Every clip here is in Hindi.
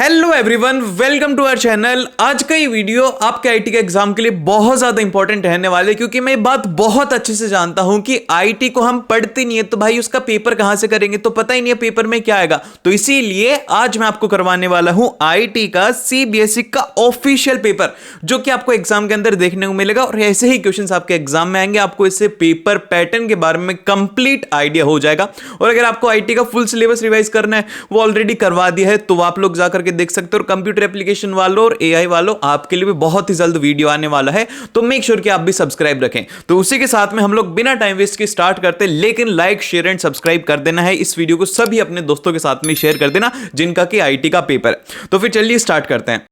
Hello everyone, welcome to our channel. आज का ये वीडियो आपके आईटी के एग्जाम के लिए बहुत ज्यादा इंपॉर्टेंट रहने वाले है, क्योंकि मैं ये बात बहुत अच्छे से जानता हूं कि आईटी को हम पढ़ते नहीं है तो भाई उसका पेपर कहां से करेंगे, तो पता ही नहीं है पेपर में क्या आएगा। तो इसीलिए आज मैं आपको करवाने वाला हूं आईटी का सीबीएसई का ऑफिशियल पेपर, जो कि आपको एग्जाम के अंदर देखने को मिलेगा और ऐसे ही क्वेश्चन आपके एग्जाम में आएंगे। आपको इससे पेपर पैटर्न के बारे में कंप्लीट आइडिया हो जाएगा। और अगर आपको आईटी का फुल सिलेबस रिवाइज करना है, वो ऑलरेडी करवा दिया है, तो आप लोग जाकर देख सकते हो। और कंप्यूटर एप्लीकेशन वालों और एआई वालों, आपके लिए भी बहुत ही जल्द वीडियो आने वाला है, तो मेक श्योर कि आप भी सब्सक्राइब रखें। तो उसी के साथ में हम लोग बिना टाइम वेस्ट के स्टार्ट करते हैं, लेकिन लाइक शेयर एंड सब्सक्राइब कर देना है। इस वीडियो को सभी अपने दोस्तों के साथ में शेयर कर देना जिनका कि आईटी का पेपर है। तो फिर चलिए स्टार्ट करते हैं।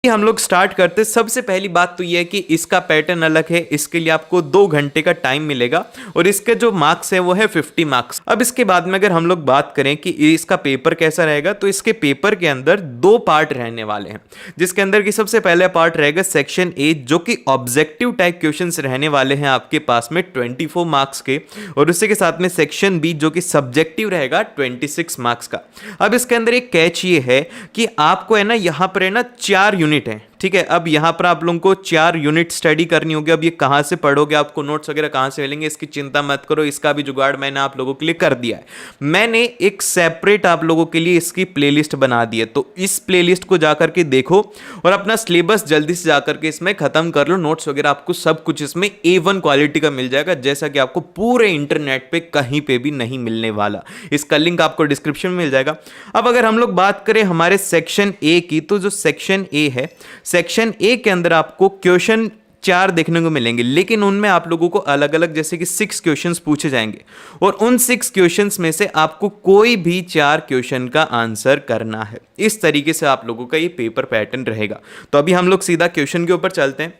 हम लोग स्टार्ट करते, सबसे पहली बात तो यह है कि इसका पैटर्न अलग है। इसके लिए आपको 2 घंटे का टाइम मिलेगा और इसके जो मार्क्स है वो है 50 मार्क्स। अब इसके बाद में अगर हम लोग बात करें कि इसका पेपर कैसा रहेगा, तो इसके पेपर के अंदर 2 पार्ट रहने वाले हैं, जिसके अंदर की सबसे पहला पार्ट रहेगा सेक्शन ए, जो कि ऑब्जेक्टिव टाइप क्वेश्चंस रहने वाले हैं आपके पास में 24 मार्क्स के, और उसी के साथ में सेक्शन बी जो कि सब्जेक्टिव रहेगा 26 मार्क्स का। अब इसके अंदर एक कैच ये है कि आपको है ना, यहाँ पर है ना 4 यूनिट है, ठीक है। अब यहां पर आप लोगों को 4 यूनिट स्टडी करनी होगी। अब ये कहां से पढ़ोगे, आपको नोट्स वगैरह कहां से मिलेंगे, इसकी चिंता मत करो, इसका भी जुगाड़ मैंने आप लोगों के लिए कर दिया है। मैंने एक सेपरेट आप लोगों के लिए इसकी प्लेलिस्ट बना दी है, तो इस प्लेलिस्ट को जाकर के देखो और अपना सिलेबस जल्दी से जाकर के इसमें खत्म कर लो। नोट्स वगैरह आपको सब कुछ इसमें A1 क्वालिटी का मिल जाएगा, जैसा कि आपको पूरे इंटरनेट पे कहीं पे भी नहीं मिलने वाला। इसका लिंक आपको डिस्क्रिप्शन में मिल जाएगा। अब अगर हम लोग बात करें हमारे सेक्शन ए की, तो जो सेक्शन ए है, सेक्शन ए के अंदर आपको क्वेश्चन 4 देखने को मिलेंगे, लेकिन उनमें आप लोगों को अलग अलग जैसे कि 6 क्वेश्चंस पूछे जाएंगे और उन 6 क्वेश्चंस में से आपको कोई भी 4 क्वेश्चन का आंसर करना है। इस तरीके से आप लोगों का ये पेपर पैटर्न रहेगा। तो अभी हम लोग सीधा क्वेश्चन के ऊपर चलते हैं।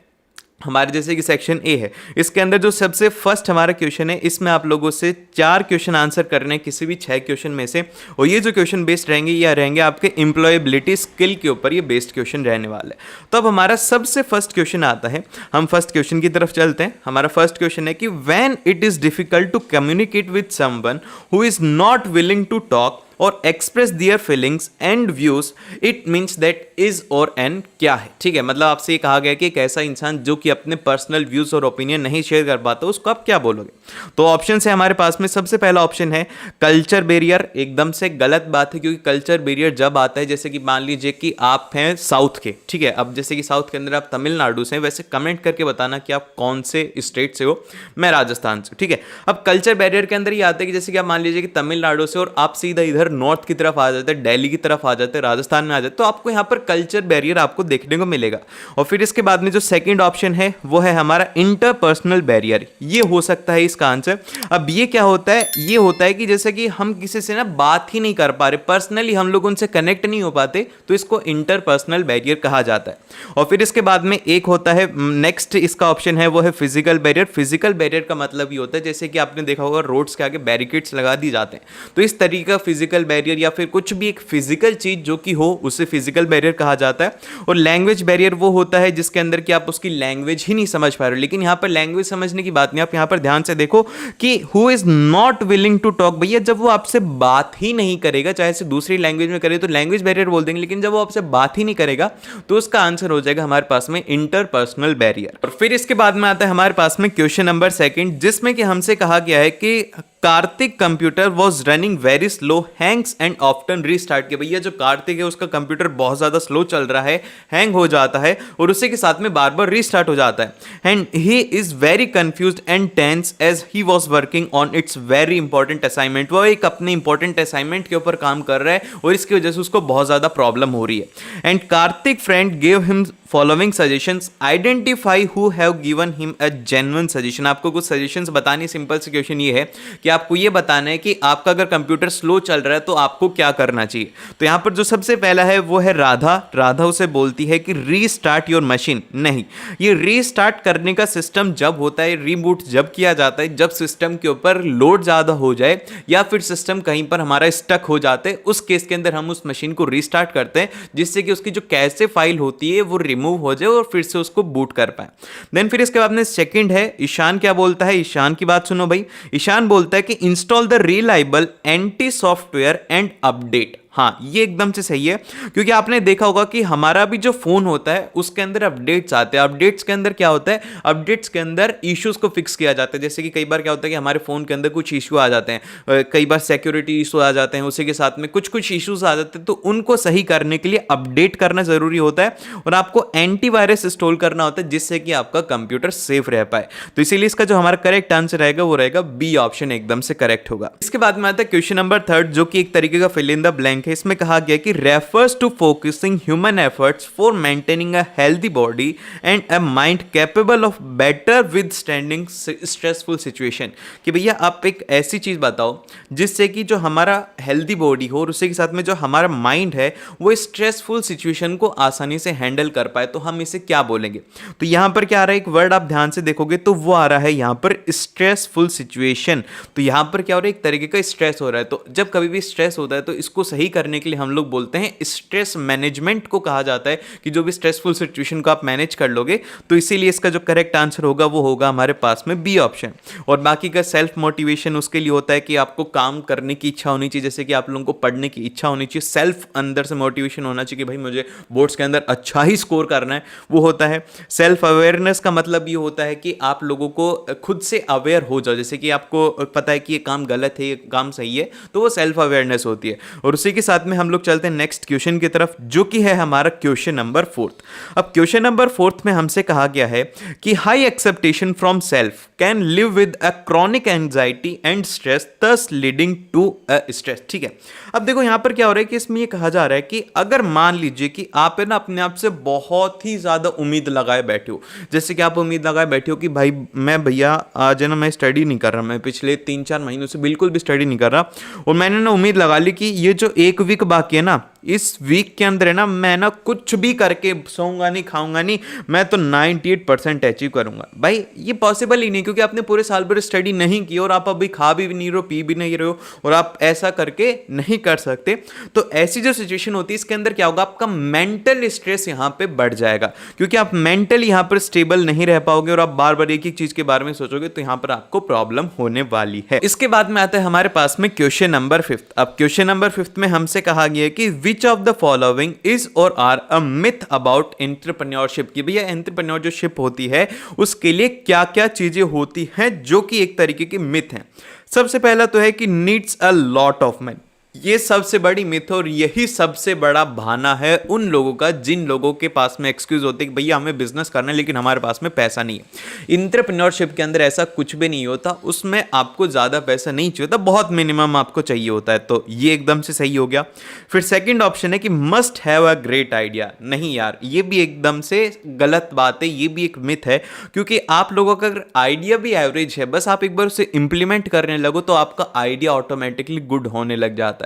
हमारे जैसे कि सेक्शन ए है, इसके अंदर जो सबसे फर्स्ट हमारा क्वेश्चन है, इसमें आप लोगों से 4 क्वेश्चन आंसर करने हैं किसी भी 6 क्वेश्चन में से, और ये जो क्वेश्चन बेस्ड रहेंगे या रहेंगे आपके एम्प्लॉयबिलिटी स्किल के ऊपर ये बेस्ड क्वेश्चन रहने वाला है। तो अब हमारा सबसे फर्स्ट क्वेश्चन आता है, हम फर्स्ट क्वेश्चन की तरफ चलते हैं। हमारा फर्स्ट क्वेश्चन है कि when it is difficult to communicate with someone who is not willing to talk or express their feelings and views, it means that is or an क्या है। ठीक है, मतलब आपसे ये कहा गया कि एक ऐसा इंसान जो कि अपने पर्सनल व्यूज और ओपिनियन नहीं शेयर कर पाता, उसको आप क्या बोलोगे। तो ऑप्शन है हमारे पास में, सबसे पहला ऑप्शन है कल्चर बैरियर। एकदम से गलत बात है, क्योंकि कल्चर बैरियर जब आता है, जैसे कि मान लीजिए कि आप हैं साउथ के, ठीक है, अब जैसे कि साउथ के अंदर आप तमिलनाडु से हैं, वैसे कमेंट करके बताना कि आप कौन से स्टेट से हो। मैं राजस्थान से, ठीक है। अब कल्चर बैरियर के अंदर ये आता है कि जैसे कि आप मान लीजिए कि तमिलनाडु से और आप सीधा इधर नॉर्थ की तरफ आ जाते हैं, दिल्ली की तरफ आ जाते हैं, राजस्थान में आ जाते, तो आपको यहाँ पर कल्चर बैरियर आपको देखने को मिलेगा। और फिर इसके बाद में जो सेकंड ऑप्शन है वो है हमारा इंटरपर्सनल बैरियर। ये हो सकता है इसका आंसर। अब ये क्या होता है, ये होता है कि जैसे कि हम किसी से ना बात ही नहीं कर पा रहे, पर्सनली हम लोग उनसे कनेक्ट नहीं हो पाते, तो इसको इंटरपर्सनल बैरियर कहा जाता है। और फिर इसके बाद में एक होता है नेक्स्ट, इसका ऑप्शन है वो है फिजिकल बैरियर। फिजिकल बैरियर का मतलब ये होता है जैसे कि आपने देखा होगा रोड्स के आगे बैरिकेड्स लगा दी जाते हैं, तो इस तरीके का फिजिकल बैरियर या फिर कुछ भी एक फिजिकल चीज जो कि हो, उसे फिजिकल बैरियर कहा जाता है। और लैंग्वेज बैरियर वो होता है जिसके अंदर कि आप उसकी लैंग्वेज ही नहीं समझ पा रहे हो। लेकिन यहां पर लैंग्वेज समझने की बात नहीं, आप यहां पर ध्यान से देखो कि who is not willing to talk. भैया जब वो आपसे बात ही नहीं करेगा, चाहे से दूसरी लैंग्वेज में करे तो लैंग्वेज बैरियर बोल देंगे, लेकिन जब वो आपसे बात ही नहीं करेगा तो उसका आंसर हो जाएगा हमारे पास में इंटरपर्सनल बैरियर। और फिर इसके बाद में आता है हमारे पास में क्वेश्चन नंबर 2, जिसमें कि हमसे कहा गया है कि Kartik computer was running very slow, Hanks and often restart. के भैया जो कार्तिक है उसका कंप्यूटर बहुत ज्यादा स्लो चल रहा है, हैंग हो जाता है और उसी के साथ में बार बार रीस्टार्ट हो जाता है। And he is very confused and tense as he was working on its very important assignment. वो एक अपने इंपॉर्टेंट असाइनमेंट के ऊपर काम कर रहा है और इसकी वजह से उसको बहुत ज्यादा प्रॉब्लम हो रही है। And Kartik friend gave him following suggestions, identify who have given him a genuine suggestion. आपको कुछ सजेशंस बतानी, सिंपल से क्वेश्चन ये है कि आपको ये बताना है कि आपका अगर कंप्यूटर स्लो चल रहा है तो आपको क्या करना चाहिए। तो यहां पर जो सबसे पहला है वो है राधा। राधा उसे बोलती है कि रीस्टार्ट योर मशीन। नहीं, ये रीस्टार्ट करने का सिस्टम जब होता है, रीबूट जब किया जाता है, जब सिस्टम के ऊपर लोड ज्यादा हो जाए या फिर सिस्टम कहीं पर हमारा स्टक हो जाते हैं, उस केस के अंदर हम उस मशीन को रीस्टार्ट करते हैं, जिससे कि उसकी जो कैशे फाइल होती है वो रिमूव हो जाए और फिर से उसको बूट कर पाए। देन फिर इसके बाद में सेकंड है ईशान। क्या बोलता है, ईशान की बात सुनो भाई। ईशान बोलता है कि install the reliable anti software and update. हाँ, ये एकदम से सही है, क्योंकि आपने देखा होगा कि हमारा भी जो फोन होता है उसके अंदर अपडेट्स आते हैं। अपडेट्स के अंदर क्या होता है, अपडेट्स के अंदर इश्यूज को फिक्स किया जाता है। जैसे कि कई बार क्या होता है कि हमारे फोन के अंदर कुछ इश्यू आ जाते हैं, कई बार सिक्योरिटी इशू आ जाते हैं, उसी के साथ में कुछ कुछ इश्यूज आ जाते हैं, तो उनको सही करने के लिए अपडेट करना जरूरी होता है और आपको एंटीवायरस इंस्टॉल करना होता है, जिससे कि आपका कंप्यूटर सेफ रह पाए। तो इसीलिए इसका जो हमारा करेक्ट आंसर रहेगा वो रहेगा बी ऑप्शन, एकदम से करेक्ट होगा। इसके बाद में आता है क्वेश्चन नंबर 3, जो कि एक तरीके का फिल इन द ब्लैंक है। इसमें कहा गया कि refers to focusing human efforts for maintaining a healthy body and a mind capable of better withstanding stressful situation. कि भैया आप एक ऐसी चीज बताओ जिससे कि जो हमारा हेल्दी बॉडी हो और उसी के साथ में जो हमारा माइंड है वो स्ट्रेसफुल सिचुएशन को आसानी से हैंडल कर पाए, तो हम इसे क्या बोलेंगे। तो यहां पर क्या आ रहा है, एक वर्ड आप ध्यान से देखोगे तो वो आ रहा है यहां पर स्ट्रेसफुल सिचुएशन। तो यहां पर क्या हो रहा है, एक तरीके का स्ट्रेस हो रहा है। तो जब कभी भी स्ट्रेस होता है तो इसको सही करने के लिए हम लोग बोलते हैं स्ट्रेस मैनेजमेंट को कहा जाता है, कि जो भी स्ट्रेसफुल सिचुएशन को आप मैनेज कर लोगे। तो इसीलिए इसका जो करेक्ट आंसर होगा वो होगा हमारे पास में बी ऑप्शन। और बाकी का सेल्फ मोटिवेशन उसके लिए होता है कि आपको काम करने की इच्छा होनी चाहिए, जैसे कि आप लोगों को पढ़ने की इच्छा होनी चाहिए, सेल्फ अंदर से मोटिवेशन होना चाहिए कि भाई मुझे बोर्ड्स के अंदर अच्छा ही स्कोर करना है, वो होता है। सेल्फ अवेयरनेस का मतलब ये होता है कि आप लोगों को खुद से अवेयर हो जाओ, जैसे कि आपको पता है कि ये काम गलत है, ये काम सही है, तो वो सेल्फ अवेयरनेस होती है। और उसी के साथ में हम लोग चलते हैं नेक्स्ट क्वेश्चन की तरफ, जो कि है हमारा क्वेश्चन नंबर 4। अब क्वेश्चन नंबर 4 में हमसे कहा गया है कि high expectation from self can live with a chronic anxiety and stress thus leading to a stress. ठीक है, अब देखो यहां पर क्या हो रहा है कि इसमें ये कहा जा रहा है कि अगर मान लीजिए कि आप है ना अपने आप से बहुत ही ज्यादा उम्मीद लगाए बैठे हो, जैसे कि आप उम्मीद लगाए बैठे हो कि भाई मैं भैया आज है ना मैं स्टडी नहीं कर रहा, मैं पिछले 3-4 महीनों से बिल्कुल भी स्टडी नहीं कर रहा, और मैंने ना उम्मीद लगा ली कि ये जो एक वीक बाकी है ना, इस वीक के अंदर है ना मैं ना कुछ भी करके सोऊंगा नहीं, खाऊंगा नहीं, मैं तो 98% अचीव करूंगा। भाई ये पॉसिबल ही नहीं, क्योंकि आपने पूरे साल भर स्टडी नहीं की और आप अभी खा भी नहीं रहे हो, पी भी नहीं रहे हो, और आप ऐसा करके नहीं कर सकते। तो ऐसी जो सिचुएशन होती है इसके अंदर क्या होगा, आपका मेंटल स्ट्रेस यहां पे बढ़ जाएगा, क्योंकि आप मेंटली यहां पर स्टेबल नहीं रह पाओगे और आप बार बार एक एक चीज के बारे में सोचोगे, तो यहां पर आपको प्रॉब्लम होने वाली है। इसके बाद में आता है हमारे पास में क्वेश्चन नंबर 5। अब क्वेश्चन नंबर 5 में हमसे कहा गया है कि which of the following is or are a myth about entrepreneurship. की भैया एंटरप्रेन्योरशिप होती है उसके लिए क्या क्या चीजें होती हैं जो कि एक तरीके की मिथ हैं। सबसे पहला तो है कि needs a lot of money. ये सबसे बड़ी मिथ और यही सबसे बड़ा बहाना है उन लोगों का जिन लोगों के पास में एक्सक्यूज होते हैं कि भैया हमें बिजनेस करना है लेकिन हमारे पास में पैसा नहीं है। एंटरप्रेन्योरशिप के अंदर ऐसा कुछ भी नहीं होता, उसमें आपको ज़्यादा पैसा नहीं चाहिए होता, बहुत मिनिमम आपको चाहिए होता है। तो ये एकदम से सही हो गया। फिर सेकेंड ऑप्शन है कि must have a great idea. नहीं यार, ये भी एकदम से गलत बात है, ये भी एक मिथ है, क्योंकि आप लोगों का अगर आइडिया भी एवरेज है, बस आप एक बार उसे इंप्लीमेंट करने लगो तो आपका आइडिया ऑटोमेटिकली गुड होने लग जाता है।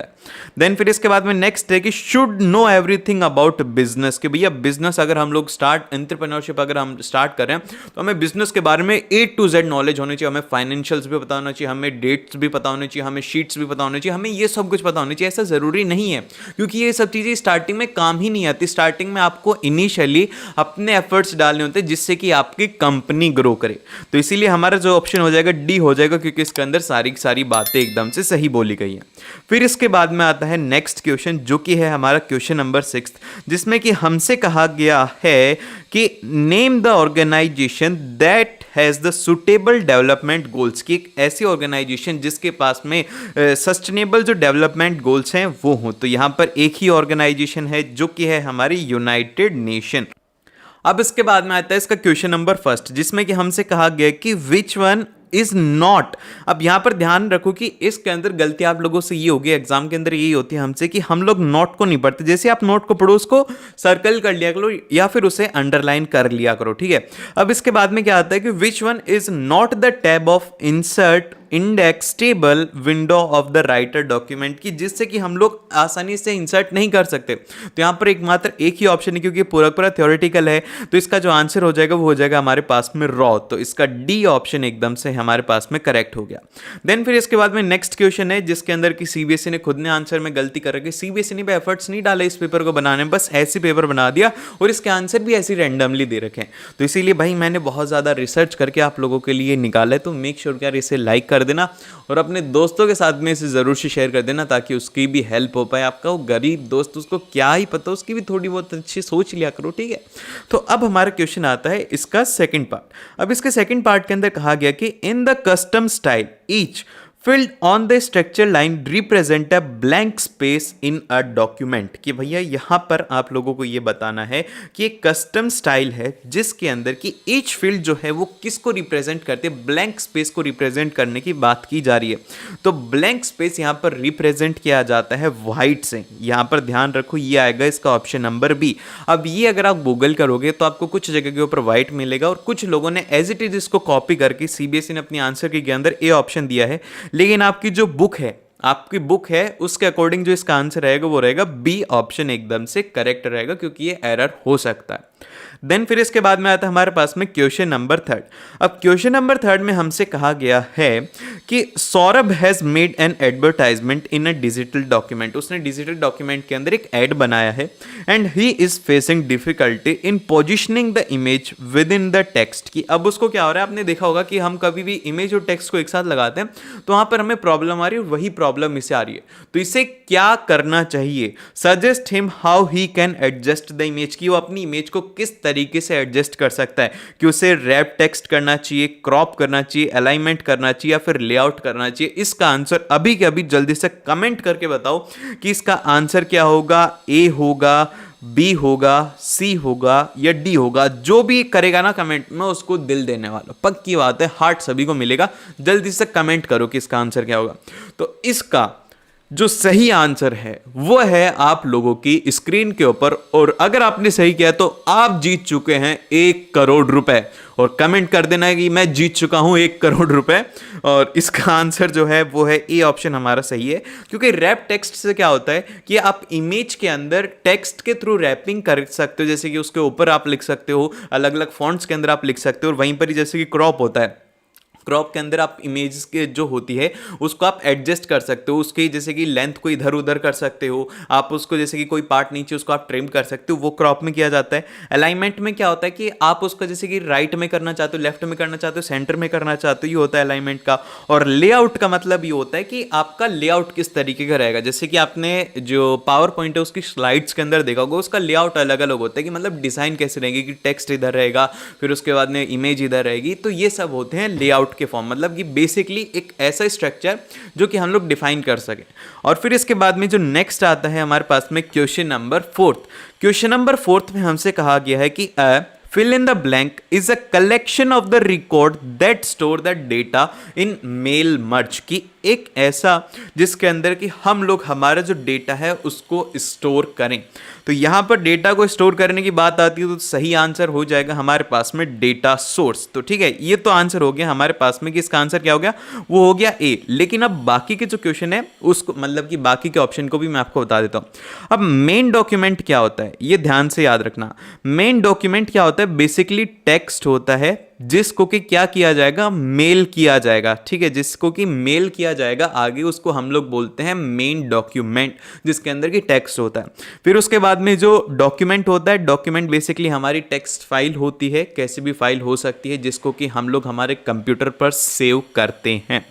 देन फिर इसके बाद में नेक्स्ट है कि should know everything about business. कि भैया बिजनेस अगर हम लोग एंटरप्रेन्योरशिप अगर हम स्टार्ट कर रहे हैं तो हमें बिजनेस के बारे में A to Z नॉलेज होनी चाहिए। हमें फाइनेंशियल्स भी पता होना चाहिए, हमें डेट्स भी पता होनी चाहिए, हमें शीट्स भी पता होनी चाहिए, हमें ये सब कुछ पता होनी चाहिए। ऐसा जरूरी नहीं है, क्योंकि ये सब चीजें स्टार्टिंग में काम ही नहीं आती। स्टार्टिंग में आपको इनिशियली अपने एफर्ट्स डालने होते हैं जिससे कि आपकी कंपनी ग्रो करे। तो इसीलिए हमारा जो ऑप्शन हो जाएगा डी हो जाएगा, क्योंकि इसके अंदर सारी बातें एकदम से सही बोली गई हैं। फिर इसके बाद में आता है नेक्स्ट क्वेश्चन, जो कि है हमारा क्वेश्चन नंबर 6, जिसमें कि हमसे कहा गया है कि name the organization that has the suitable development goals. की एक ऐसी ऑर्गेनाइजेशन जिसके पास में सस्टेनेबल जो डेवलपमेंट गोल्स हैं वो हों। तो यहां पर एक ही ऑर्गेनाइजेशन है जो कि है हमारी यूनाइटेड नेशन। अब इसके बाद में आता है इसका क्वेश्चन नंबर 1, जिसमें कि हमसे कहा गया कि विच वन इज नॉट। अब यहां पर ध्यान रखो कि इसके अंदर गलती आप लोगों से ये होगी, एग्जाम के अंदर यही होती है हमसे कि हम लोग नॉट को नहीं पढ़ते। जैसे आप नोट को पढ़ो उसको सर्कल कर लिया करो या फिर उसे अंडरलाइन कर लिया करो, ठीक है। अब इसके बाद में क्या आता है कि which one is not the tab of insert index table window of the writer document की, जिससे कि हम लोग आसानी से इंसर्ट नहीं कर सकते। तो यहां पर एकमात्र एक ही ऑप्शन है, क्योंकि पूरा थ्योरेटिकल है, तो इसका जो आंसर हो जाएगा वो हो जाएगा हमारे पास में रॉ। तो इसका डी ऑप्शन एकदम से हमारे पास में करेक्ट हो गया। देन फिर इसके बाद में नेक्स्ट क्वेश्चन है, जिसके अंदर की सीबीएसई ने खुद ने आंसर में गलती कर रखी। सीबीएसई ने भी एफर्ट्स नहीं डाले इस पेपर को बनाने में, बस ऐसे पेपर बना दिया और इसके आंसर भी ऐसे रैंडमली दे रखे हैं। तो इसीलिए भाई मैंने बहुत ज्यादा रिसर्च करके आप लोगों के लिए निकाला है, तो मेक श्योर यार इसे लाइक कर कर देना और अपने दोस्तों के साथ में इसे ज़रूर से शेयर कर देना ताकि उसकी भी हेल्प हो पाए। आपका वो गरीब दोस्त, उसको क्या ही पता, उसकी भी थोड़ी बहुत अच्छी सोच लिया करो, ठीक है। तो अब हमारा क्वेश्चन आता है इसका सेकंड पार्ट। अब इसके सेकंड पार्ट के अंदर कहा गया कि in the custom style each filled on the structure line represent a blank space in a document। कि भैया यहाँ पर आप लोगों को ये बताना है कि एक कस्टम स्टाइल है जिसके अंदर की each field जो है वो किसको रिप्रेजेंट करते हैं, ब्लैंक स्पेस को रिप्रेजेंट करने की बात की जा रही है। तो ब्लैंक स्पेस यहाँ पर रिप्रेजेंट किया जाता है वाइट से। यहाँ पर ध्यान रखो, ये आएगा इसका ऑप्शन नंबर बी। अब ये अगर आप गूगल करोगे तो आपको कुछ जगह के ऊपर वाइट मिलेगा और कुछ लोगों ने एज इट इज इसको कॉपी करके सीबीएसई ने अपनी आंसर के अंदर ए ऑप्शन दिया है। लेकिन आपकी जो बुक है, आपकी बुक है, उसके अकॉर्डिंग जो इसका आंसर रहेगा वो रहेगा बी ऑप्शन, एकदम से करेक्ट रहेगा क्योंकि ये एरर हो सकता है। देन फिर इसके बाद में आता है हमारे पास में क्वेश्चन नंबर थर्ड। अब क्वेश्चन नंबर थर्ड में हमसे कहा गया है कि Saurabh has made an advertisement in a digital document. उसने डिजिटल डॉक्यूमेंट के अंदर एक एड बनाया है and he is facing difficulty in positioning the image with in the text. की अब उसको क्या हो रहा है, आपने देखा होगा कि हम कभी भी इमेज और टेक्स्ट को एक साथ लगाते हैं तो वहां पर हमें प्रॉब्लम आ रही है, वही प्रॉब्लम इसे आ रही है। तो इसे क्या करना चाहिए, suggest him how he can adjust the image. की वो अपनी इमेज को किस तरीके से एडजस्ट कर सकता है, कि उसे रैप टेक्स्ट करना चाहिए, क्रॉप करना चाहिए, अलाइनमेंट करना चाहिए या फिर लेआउट करना चाहिए। इसका आंसर अभी के अभी जल्दी से कमेंट करके बताओ कि इसका आंसर क्या होगा, ए होगा, बी होगा, सी होगा या डी होगा। जो भी करेगा ना कमेंट में उसको दिल देने वाला, पक्की बात है, हार्ट सभी को मिलेगा। जल्दी से कमेंट करो कि इसका आंसर क्या होगा। तो इसका जो सही आंसर है वो है आप लोगों की स्क्रीन के ऊपर, और अगर आपने सही किया तो आप जीत चुके हैं 1 करोड़ रुपए। और कमेंट कर देना है कि मैं जीत चुका हूं 1 करोड़ रुपए। और इसका आंसर जो है वो है ए ऑप्शन हमारा सही है, क्योंकि रैप टेक्स्ट से क्या होता है कि आप इमेज के अंदर टेक्स्ट के थ्रू रैपिंग कर सकते हो। जैसे कि उसके ऊपर आप लिख सकते हो, अलग अलग फॉन्ट्स के अंदर आप लिख सकते हो, और वहीं पर ही जैसे कि क्रॉप होता है, क्रॉप के अंदर आप इमेज के जो होती है उसको आप एडजस्ट कर सकते हो, उसकी जैसे कि लेंथ को इधर उधर कर सकते हो आप, उसको जैसे कि कोई पार्ट नीचे उसको आप ट्रिम कर सकते हो, वो क्रॉप में किया जाता है। अलाइनमेंट में क्या होता है कि आप उसको जैसे कि राइट में करना चाहते हो, लेफ्ट में करना चाहते हो, सेंटर में करना चाहते हो, ये होता है अलाइनमेंट का। और लेआउट का मतलब ये होता है कि आपका लेआउट किस तरीके का रहेगा। जैसे कि आपने जो पावर पॉइंट है उसकी स्लाइड्स के अंदर देखा होगा, उसका लेआउट अलग अलग होता है कि मतलब डिजाइन कैसे रहेगी, कि टेक्स्ट इधर रहेगा, फिर उसके बाद में इमेज इधर रहेगी। तो ये सब होते हैं लेआउट के फॉर्म, मतलब कि बेसिकली एक ऐसा स्ट्रक्चर जो कि हम लोग डिफाइन कर सकें। और फिर इसके बाद में जो नेक्स्ट आता है हमारे पास में question number fourth. Question number fourth में हमसे कहा गया है कि fill in the blank is a collection of the record that store the data in mail merge। की एक ऐसा जिसके अंदर कि हम लोग हमारा जो डेटा है उसको स्टोर करें। तो यहाँ पर डेटा को स्टोर करने की बात आती है तो सही आंसर हो जाएगा हमारे पास में डेटा सोर्स। तो ठीक है, ये तो आंसर हो गया हमारे पास में कि इसका आंसर क्या हो गया, वो हो गया ए। लेकिन अब बाकी के जो क्वेश्चन है उसको, मतलब कि बाकी के ऑप्शन को भी मैं आपको बता देता हूँ। अब मेन डॉक्यूमेंट क्या होता है ये ध्यान से याद रखना। मेन डॉक्यूमेंट क्या होता है, बेसिकली टेक्स्ट होता है जिसको कि क्या किया जाएगा, मेल किया जाएगा। ठीक है, जिसको कि मेल किया जाएगा आगे, उसको हम लोग बोलते हैं मेन डॉक्यूमेंट, जिसके अंदर की टेक्स्ट होता है। फिर उसके बाद में जो डॉक्यूमेंट होता है, डॉक्यूमेंट बेसिकली हमारी टेक्स्ट फाइल होती है, कैसे भी फाइल हो सकती है, जिसको कि हम लोग हमारे कंप्यूटर पर सेव करते हैं।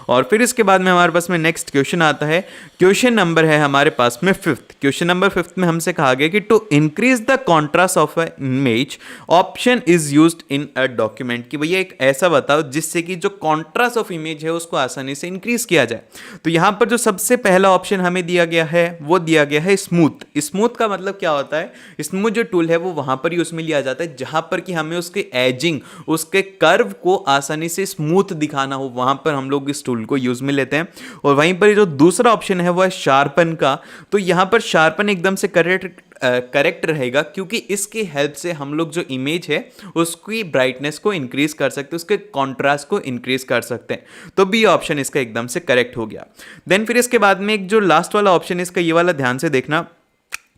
और फिर इसके बाद में हमारे पास में नेक्स्ट क्वेश्चन आता है। क्वेश्चन नंबर है हमारे पास में फिफ्थ। क्वेश्चन नंबर फिफ्थ में हमसे कहा गया कि to increase the contrast of a image option is used in a document. कि भैया एक ऐसा बताओ जिससे कि जो कॉन्ट्रास्ट ऑफ इमेज है उसको आसानी से इंक्रीज किया जाए। तो यहां पर जो सबसे पहला ऑप्शन हमें दिया गया है वो दिया गया है स्मूथ। स्मूथ का मतलब क्या होता है, स्मूथ जो टूल है वो वहां पर ही उसमें लिया जाता है जहां पर कि हमें उसके एजिंग, उसके कर्व को आसानी से स्मूथ दिखाना हो, वहां पर हम लोग इस टूल को यूज में लेते हैं। और वहीं पर जो दूसरा ऑप्शन है वो है शार्पन का। तो यहां पर शार्पन एकदम से करेक्ट रहेगा, क्योंकि इसकी हेल्प से हम लोग जो इमेज है उसकी ब्राइटनेस को इंक्रीज कर सकते हैं, उसके कॉन्ट्रास्ट को इंक्रीज कर सकते हैं। तो बी ऑप्शन इसका एकदम से करेक्ट हो गया। देन फिर इसके बाद में एक जो लास्ट वाला ऑप्शन है इसका, ये वाला ध्यान से देखना,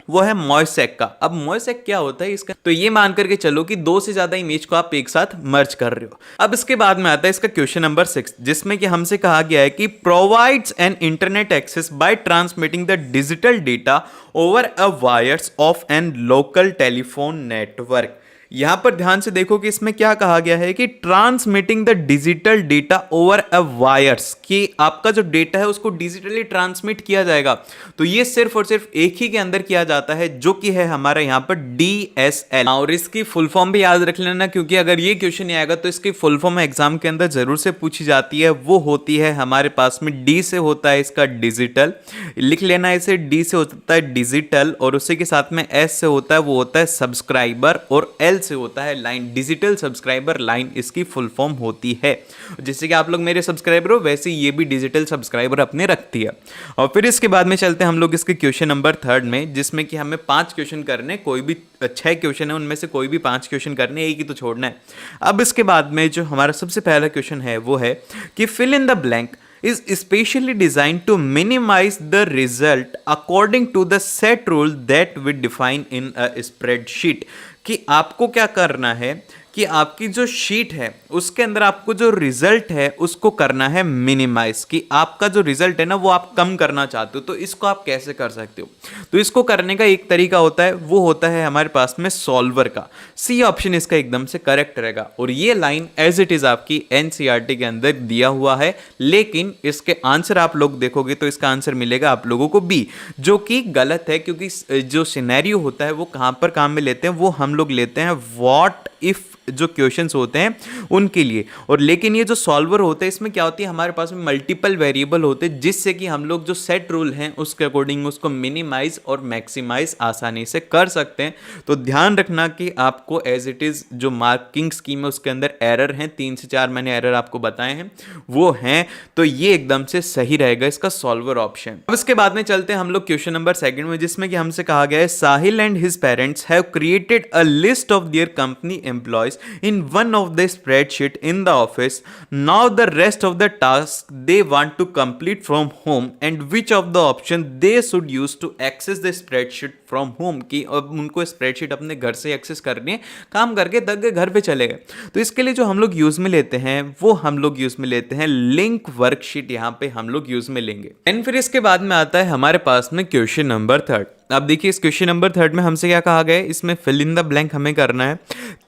वो है मोजेक का। अब मोजेक क्या होता है इसका, तो ये मान करके चलो कि 2 से ज्यादा इमेज को आप एक साथ मर्ज कर रहे हो। अब इसके बाद में आता है इसका क्वेश्चन नंबर 6, जिसमें कि हमसे कहा गया है कि provides an internet access by transmitting the digital data over a wires of an local telephone network. यहां पर ध्यान से देखो कि इसमें क्या कहा गया है कि transmitting the digital data over a wires, कि आपका जो डेटा है उसको डिजिटली ट्रांसमिट किया जाएगा। तो ये सिर्फ और सिर्फ एक ही के अंदर किया जाता है, जो कि है हमारा यहां पर DSL। और इसकी फुल फॉर्म भी याद रख लेना, क्योंकि अगर ये क्वेश्चन नहीं आएगा तो इसकी फुल फॉर्म एग्जाम के अंदर जरूर से पूछी जाती है। वो होती है हमारे पास में D से होता है इसका डिजिटल, लिख लेना इसे, D से होता है डिजिटल, और उसी के साथ में S से होता है वो होता है सब्सक्राइबर, और L से होता है लाइन, डिजिटल सब्सक्राइबर लाइन इसकी फुल फॉर्म होती है। जैसे कि आप लोग मेरे सब्सक्राइबर हो, वैसे ये भी डिजिटल सब्सक्राइबर अपने रखती है। और फिर इसके बाद में चलते हैं हम लोग इसके क्वेश्चन नंबर 3 में, जिसमें कि हमें 5 क्वेश्चन करने, कोई भी 6 क्वेश्चन है उनमें से कोई भी 5 क्वेश्चन करने, एक ही तो छोड़ना है। अब इसके बाद में जो हमारा सबसे पहला क्वेश्चन है वो है कि fill in the blank is specially designed to minimize the result according to the set rule that we define in a spreadsheet। कि आपको क्या करना है कि आपकी जो शीट है उसके अंदर आपको जो रिजल्ट है उसको करना है मिनिमाइज, कि आपका जो रिजल्ट है ना वो आप कम करना चाहते हो। तो इसको आप कैसे कर सकते हो? तो इसको करने का एक तरीका होता है, वो होता है हमारे पास में सॉल्वर का। सी ऑप्शन इसका एकदम से करेक्ट रहेगा। और ये लाइन एज इट इज आपकी NCERT के अंदर दिया हुआ है, लेकिन इसके आंसर आप लोग देखोगे तो इसका आंसर मिलेगा आप लोगों को B, जो कि गलत है, क्योंकि जो सिनेरियो होता है वो कहां पर काम में लेते हैं, वो हम लोग लेते हैं व्हाट इफ जो क्वेश्चंस होते हैं उनके लिए। और लेकिन ये जो सॉल्वर होते हैं इसमें क्या होती है, हमारे पास में मल्टीपल वेरिएबल होते हैं, जिससे कि हम लोग जो सेट रूल हैं उसके अकॉर्डिंग उसको मिनिमाइज और मैक्सिमाइज आसानी से कर सकते हैं। तो ध्यान रखना कि आपको एज इट इज जो मार्किंग स्कीम है उसके अंदर एरर हैं, 3 से 4 मैंने एरर आपको बताए हैं वो हैं, तो ये एकदम से सही रहेगा इसका सॉल्वर ऑप्शन। अब इसके बाद में चलते हैं हम लोग क्वेश्चन नंबर 2 में, जिसमें कि हमसे कहा गया है Sahil and his parents have created a list of their company employees in one of the spreadsheet in the office. Now the rest of the tasks they want to complete from home, and which of the option they should use to access the spreadsheet from home। कि अब उनको स्प्रेडशीट अपने घर से एक्सेस करनी है, काम करके दग गए घर पे चले गए। तो इसके लिए जो हम लोग यूज में लेते हैं वो हम लोग यूज में लेते हैं लिंक वर्कशीट, यहाँ पे हम लोग यूज में लेंगे। एंड फिर इसके बाद में आता है हमारे पास में क्वेश्चन नंबर 3। अब देखिए इस क्वेश्चन नंबर 3 में हमसे क्या कहा गया है, इसमें फिल इन द ब्लैंक हमें करना है।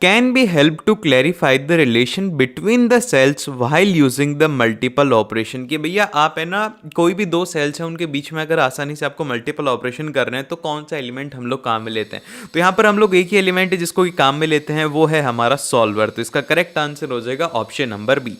Can be help to clarify the relation between the cells while using the multiple operation. कि भैया आप है ना कोई भी 2 सेल्स हैं उनके बीच में अगर आसानी से आपको मल्टीपल ऑपरेशन करना है तो कौन सा एलिमेंट हम लोग काम में लेते हैं। तो यहाँ पर हम लोग एक ही एलिमेंट है जिसको कि काम में लेते हैं, वो है हमारा सॉल्वर। तो इसका करेक्ट आंसर हो जाएगा ऑप्शन नंबर B।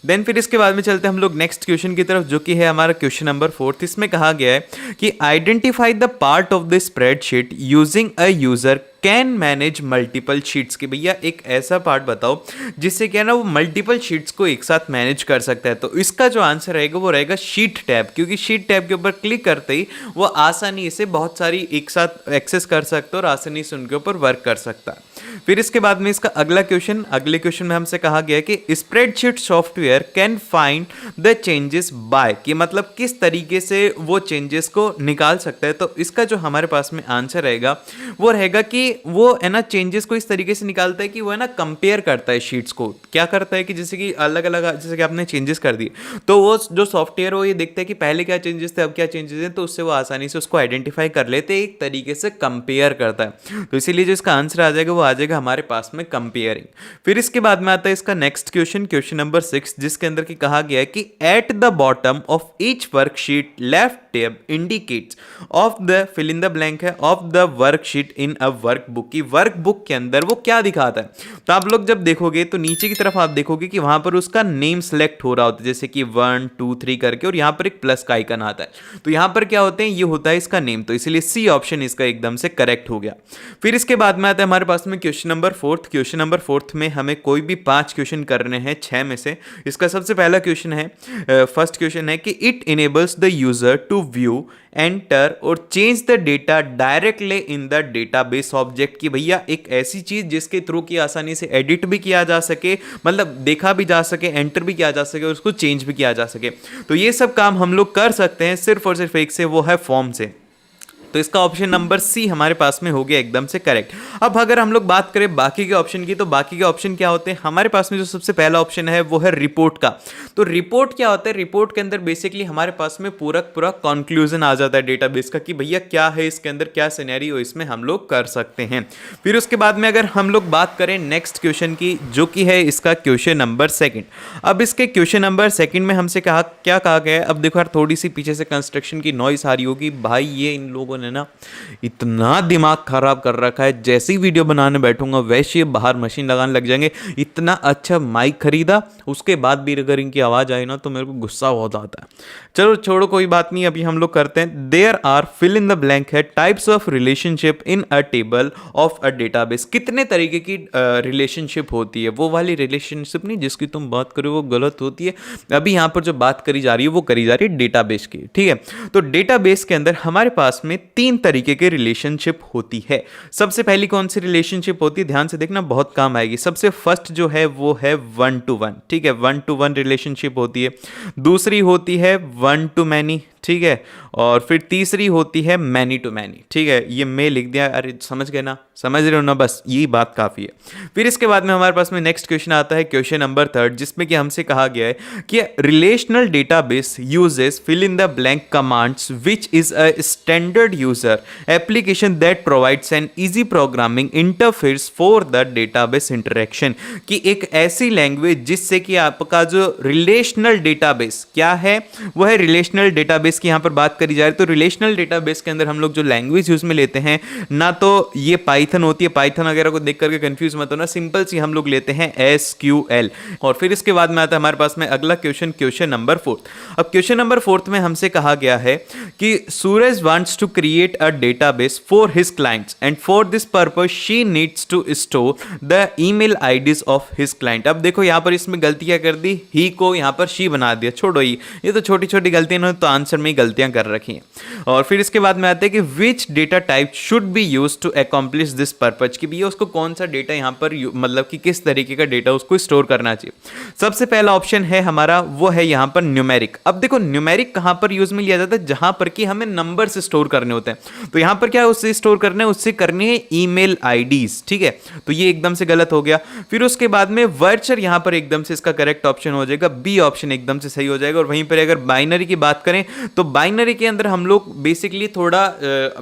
देन फिर इसके बाद में चलते हैं हम लोग नेक्स्ट क्वेश्चन की तरफ, जो कि है हमारा क्वेश्चन नंबर 4। इसमें कहा गया है कि identify the part of the spreadsheet using a user can manage multiple sheets. कि भैया एक ऐसा पार्ट बताओ जिससे क्या ना वो मल्टीपल शीट्स को एक साथ मैनेज कर सकता है। तो इसका जो आंसर रहेगा वो रहेगा शीट टैब, क्योंकि शीट टैब के ऊपर क्लिक करते ही वो आसानी से बहुत सारी एक साथ एक्सेस कर सकता है और आसानी से उनके ऊपर वर्क कर सकता है। फिर इसके बाद में इसका अगले क्वेश्चन में हमसे कहा गया कि spreadsheet software can find the changes by, कि मतलब किस तरीके से वो चेंजेस को निकाल सकता है। तो इसका जो हमारे पास में आंसर रहेगा वो रहेगा कि वो है ना चेंजेस को इस तरीके से निकालता है कि वो है ना कंपेयर करता है शीट्स को। क्या करता है कि जैसे कि अलग अलग, जैसे कि आपने चेंजेस कर दिए तो वो जो सॉफ्टवेयर वो ये देखता है कि पहले क्या चेंजेस थे अब क्या चेंजेस हैं, तो उससे वो आसानी से उसको आइडेंटिफाई कर लेते हैं, एक तरीके से कंपेयर करता है। तो इसीलिए जो इसका आंसर आ जाएगा वो आ जाएगा हमारे पास में कंपेयरिंग। फिर इसके बाद में आता है इसका नेक्स्ट क्वेश्चन नंबर 6, जिसके अंदर की कहा गया है कि at the bottom of each worksheet left tab indicates of the fill in the blank है of the worksheet in a workbook. की वर्कबुक के अंदर वो क्या दिखाता है। तो आप लोग जब देखोगे तो नीचे की तरफ आप देखोगे कि वहां पर उसका नेम सेलेक्ट हो रहा होता है, जैसे कि 1 2 3 करके, और यहां पर एक प्लस का आइकन आता है। तो यहां पर क्या होते हैं, ये होता है इसका नेम। तो इसलिए सी ऑप्शन इसका एकदम से करेक्ट हो गया। फिर इसके बाद में आता है हमारे पास में क्वेश्चन नंबर 4। क्वेश्चन नंबर 4 में हमें कोई भी 5 क्वेश्चन करने हैं 6 में से। इसका सबसे पहला क्वेश्चन है, फर्स्ट क्वेश्चन है कि it enables the user to view enter or change the data directly in the database object. की भैया एक ऐसी चीज जिसके थ्रू की आसानी से एडिट भी किया जा सके, मतलब देखा भी जा सके, एंटर भी किया जा सके और उसको चेंज भी किया जा सके। तो ये सब काम हम लोग कर सकते हैं सिर्फ और सिर्फ एक से, वो है फॉर्म से। तो इसका ऑप्शन नंबर सी हमारे पास में हो गया एकदम से करेक्ट। अब अगर हम लोग बात करें बाकी के ऑप्शन की, तो बाकी के ऑप्शन क्या होते हैं हमारे पास में? जो सबसे पहला ऑप्शन है वो है रिपोर्ट का। तो रिपोर्ट क्या होता है? रिपोर्ट के अंदर बेसिकली हमारे पास में पूरा कंक्लूजन आ जाता है डेटाबेस का कि भैया क्या है इसके अंदर, क्या सिनेरियो इसमें हम लोग कर सकते हैं। फिर उसके बाद में अगर हम लोग बात करें नेक्स्ट क्वेश्चन की, जो कि है इसका क्वेश्चन नंबर सेकंड। अब इसके क्वेश्चन नंबर सेकंड में हमसे क्या कहा गया है? अब देखो यार, थोड़ी सी पीछे से कंस्ट्रक्शन की नॉइस आ रही होगी भाई, ये इन लोगों ने ना इतना दिमाग खराब कर रखा है, जैसे ही वीडियो बनाने बैठूंगा वैसे बाहर मशीन लगाने लग जाएंगे। इतना अच्छा माइक खरीदा, उसके बाद भी अगर इनकी आवाज आई ना तो मेरे को गुस्सा बहुत आता है। चलो छोड़ो, कोई बात नहीं, अभी हम लोग करते हैं। There are fill in the blank है types of relationship in a table of a database. कितने तरीके की रिलेशनशिप होती है? वो वाली रिलेशनशिप नहीं जिसकी तुम बात करो वो गलत होती है। अभी यहाँ पर जो बात करी जा रही है वो करी जा रही है डेटाबेस की, ठीक है। तो डेटाबेस के अंदर हमारे पास में 3 तरीके की रिलेशनशिप होती है। सबसे पहली कौन सी रिलेशनशिप होती है? ध्यान से देखना, बहुत काम आएगी। सबसे फर्स्ट जो है वो है 1 to 1, ठीक है, 1 to 1 रिलेशनशिप होती है। दूसरी होती है 1 to many, ठीक है, और फिर तीसरी होती है मैनी टू मैनी, ठीक है। ये मैं लिख दिया, अरे समझ गए ना, समझ रहे हो ना, बस यही बात काफ़ी है। फिर इसके बाद में हमारे पास में नेक्स्ट क्वेश्चन आता है, क्वेश्चन नंबर 3, जिसमें कि हमसे कहा गया है कि relational database uses fill in the blank commands which is a standard user application that provides an easy programming interface for the database interaction. कि एक ऐसी लैंग्वेज जिससे कि आपका जो रिलेशनल डेटाबेस क्या है वो है रिलेशनल डेटाबेस की यहां पर बात करी जा रही है। तो रिलेशनल डेटाबेस के अंदर हम लोग जो लैंग्वेज यूज में लेते हैं ना, तो ये पाइथन होती है। पाइथन वगैरह को देख करके कंफ्यूज मत होना, सिंपल सी हम लोग लेते हैं SQL। और फिर इसके बाद में आता है हमारे पास में अगला क्वेश्चन, क्वेश्चन नंबर 4। अब क्वेश्चन नंबर 4 में हमसे कहा गया है कि Suraj wants to create a database for his clients and for this purpose she needs to store the email IDs of his client. अब देखो यहां पर इसमें गलती क्या कर दी, ही को यहां पर शी बना दिया। छोड़ो, ये तो छोटी छोटी गलतियां, तो आंसर में गलतियां कर रखी हैं। और फिर इसके बाद में आते हैं कि which data type should be used to accomplish this purpose, कि भैया उसको कौन सा डेटा यहां पर मतलब कि किस तरीके का डेटा उसको स्टोर करना चाहिए। सबसे पहला ऑप्शन है हमारा वो है यहां पर न्यूमेरिक। अब देखो न्यूमेरिक कहां पर यूज में लिया जाता है? जहां पर कि हमें नंबर से स्टोर करने होते हैं। तो यहां पर क्या है, उससे स्टोर करना है, उससे करनी है ईमेल आईडीज, ठीक है। तो ये एकदम से गलत हो गया। फिर उसके बाद में वर्चर यहां पर एकदम से इसका करेक्ट ऑप्शन हो जाएगा, बी ऑप्शन एकदम से सही हो जाएगा। और वहीं पर अगर बाइनरी की बात करें तो बाइनरी के अंदर हम लोग बेसिकली थोड़ा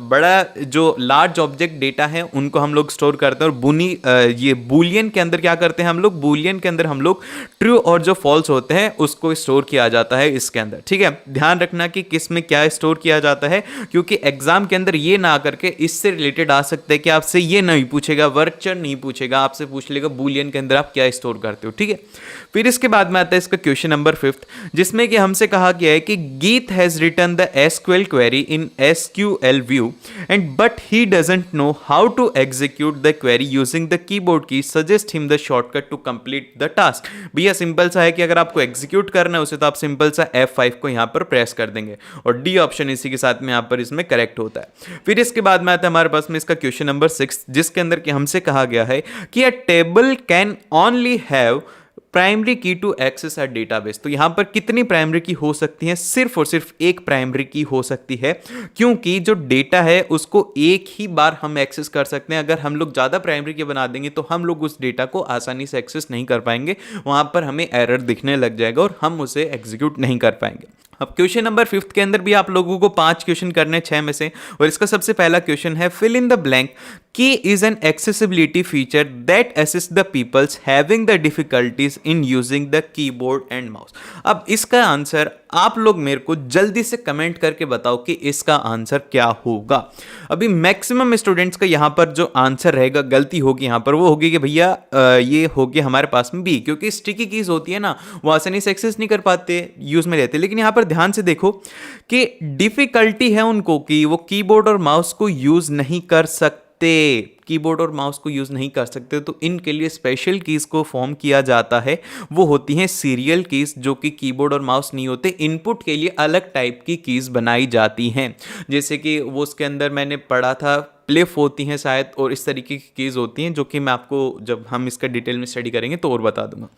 बड़ा जो लार्ज ऑब्जेक्ट डेटा है उनको हम लोग स्टोर करते हैं। और ये बूलियन के अंदर क्या करते हैं हम लोग? बूलियन के अंदर हम लोग ट्रू और जो फॉल्स होते हैं उसको स्टोर किया जाता है इसके अंदर, ठीक है। ध्यान रखना कि किस में क्या स्टोर किया जाता है, क्योंकि एग्जाम के अंदर ये ना करके इससे रिलेटेड आ सकते हैं कि आपसे ये नहीं पूछेगा, वर्चर नहीं पूछेगा, आपसे पूछ लेगा बूलियन के अंदर आप क्या स्टोर करते हो, ठीक है। फिर इसके बाद में आता है इसका क्वेश्चन नंबर 5, जिसमें कि हमसे कहा गया है कि Geet has written the SQL query in SQL view and but he doesn't know how to execute the query using the keyboard key, suggest him the shortcut to complete the task। भैया सिंपल सा है कि अगर आपको एग्जीक्यूट करना है उसे तो आप सिंपल सा F5 को यहां पर प्रेस कर देंगे, और डी ऑप्शन इसी के साथ में यहां पर इसमें करेक्ट होता है। फिर इसके बाद में आता है हमारे पास में इसका क्वेश्चन नंबर 6, जिसके अंदर कि हमसे कहा गया है कि a table can only have primary की टू एक्सेस अ डेटाबेस। तो यहां पर कितनी प्राइमरी की हो सकती है? सिर्फ और सिर्फ एक प्राइमरी की हो सकती है, क्योंकि जो डेटा है उसको एक ही बार हम एक्सेस कर सकते हैं। अगर हम लोग ज्यादा प्राइमरी की बना देंगे तो हम लोग उस डेटा को आसानी से एक्सेस नहीं कर पाएंगे, वहां पर हमें एरर दिखने लग जाएगा और हम उसे एग्जीक्यूट नहीं कर पाएंगे। अब क्वेश्चन नंबर 5 के अंदर भी आप लोगों को 5 क्वेश्चन करने 6 में से, और इसका सबसे पहला क्वेश्चन है fill in the blank key is an accessibility feature that assist the peoples having the difficulties in using the keyboard and mouse. अब इसका आंसर आप लोग मेरे को जल्दी से कमेंट करके बताओ कि इसका आंसर क्या होगा। अभी मैक्सिमम स्टूडेंट्स का यहां पर जो आंसर रहेगा, गलती होगी यहां पर, वो होगी कि भैया ये होगी हमारे पास में बी, क्योंकि स्टिकी कीज होती है ना, वो आसानी से एक्सेस नहीं कर पाते, यूज में रहते। लेकिन यहां पर ध्यान से देखो कि डिफिकल्टी है उनको कि वो कीबोर्ड और माउस को यूज नहीं कर सकते, कीबोर्ड और माउस को यूज नहीं कर सकते, तो इनके लिए स्पेशल कीज को फॉर्म किया जाता है। वो होती हैं सीरियल कीज, जो कि कीबोर्ड और माउस नहीं होते। इनपुट के लिए अलग टाइप की कीज बनाई जाती हैं, जैसे कि वो उसके अंदर मैंने पढ़ा था प्लिफ होती हैं शायद, और इस तरीके की कीज होती हैं, जो कि मैं आपको जब हम इसका डिटेल में स्टडी करेंगे तो और बता दूंगा।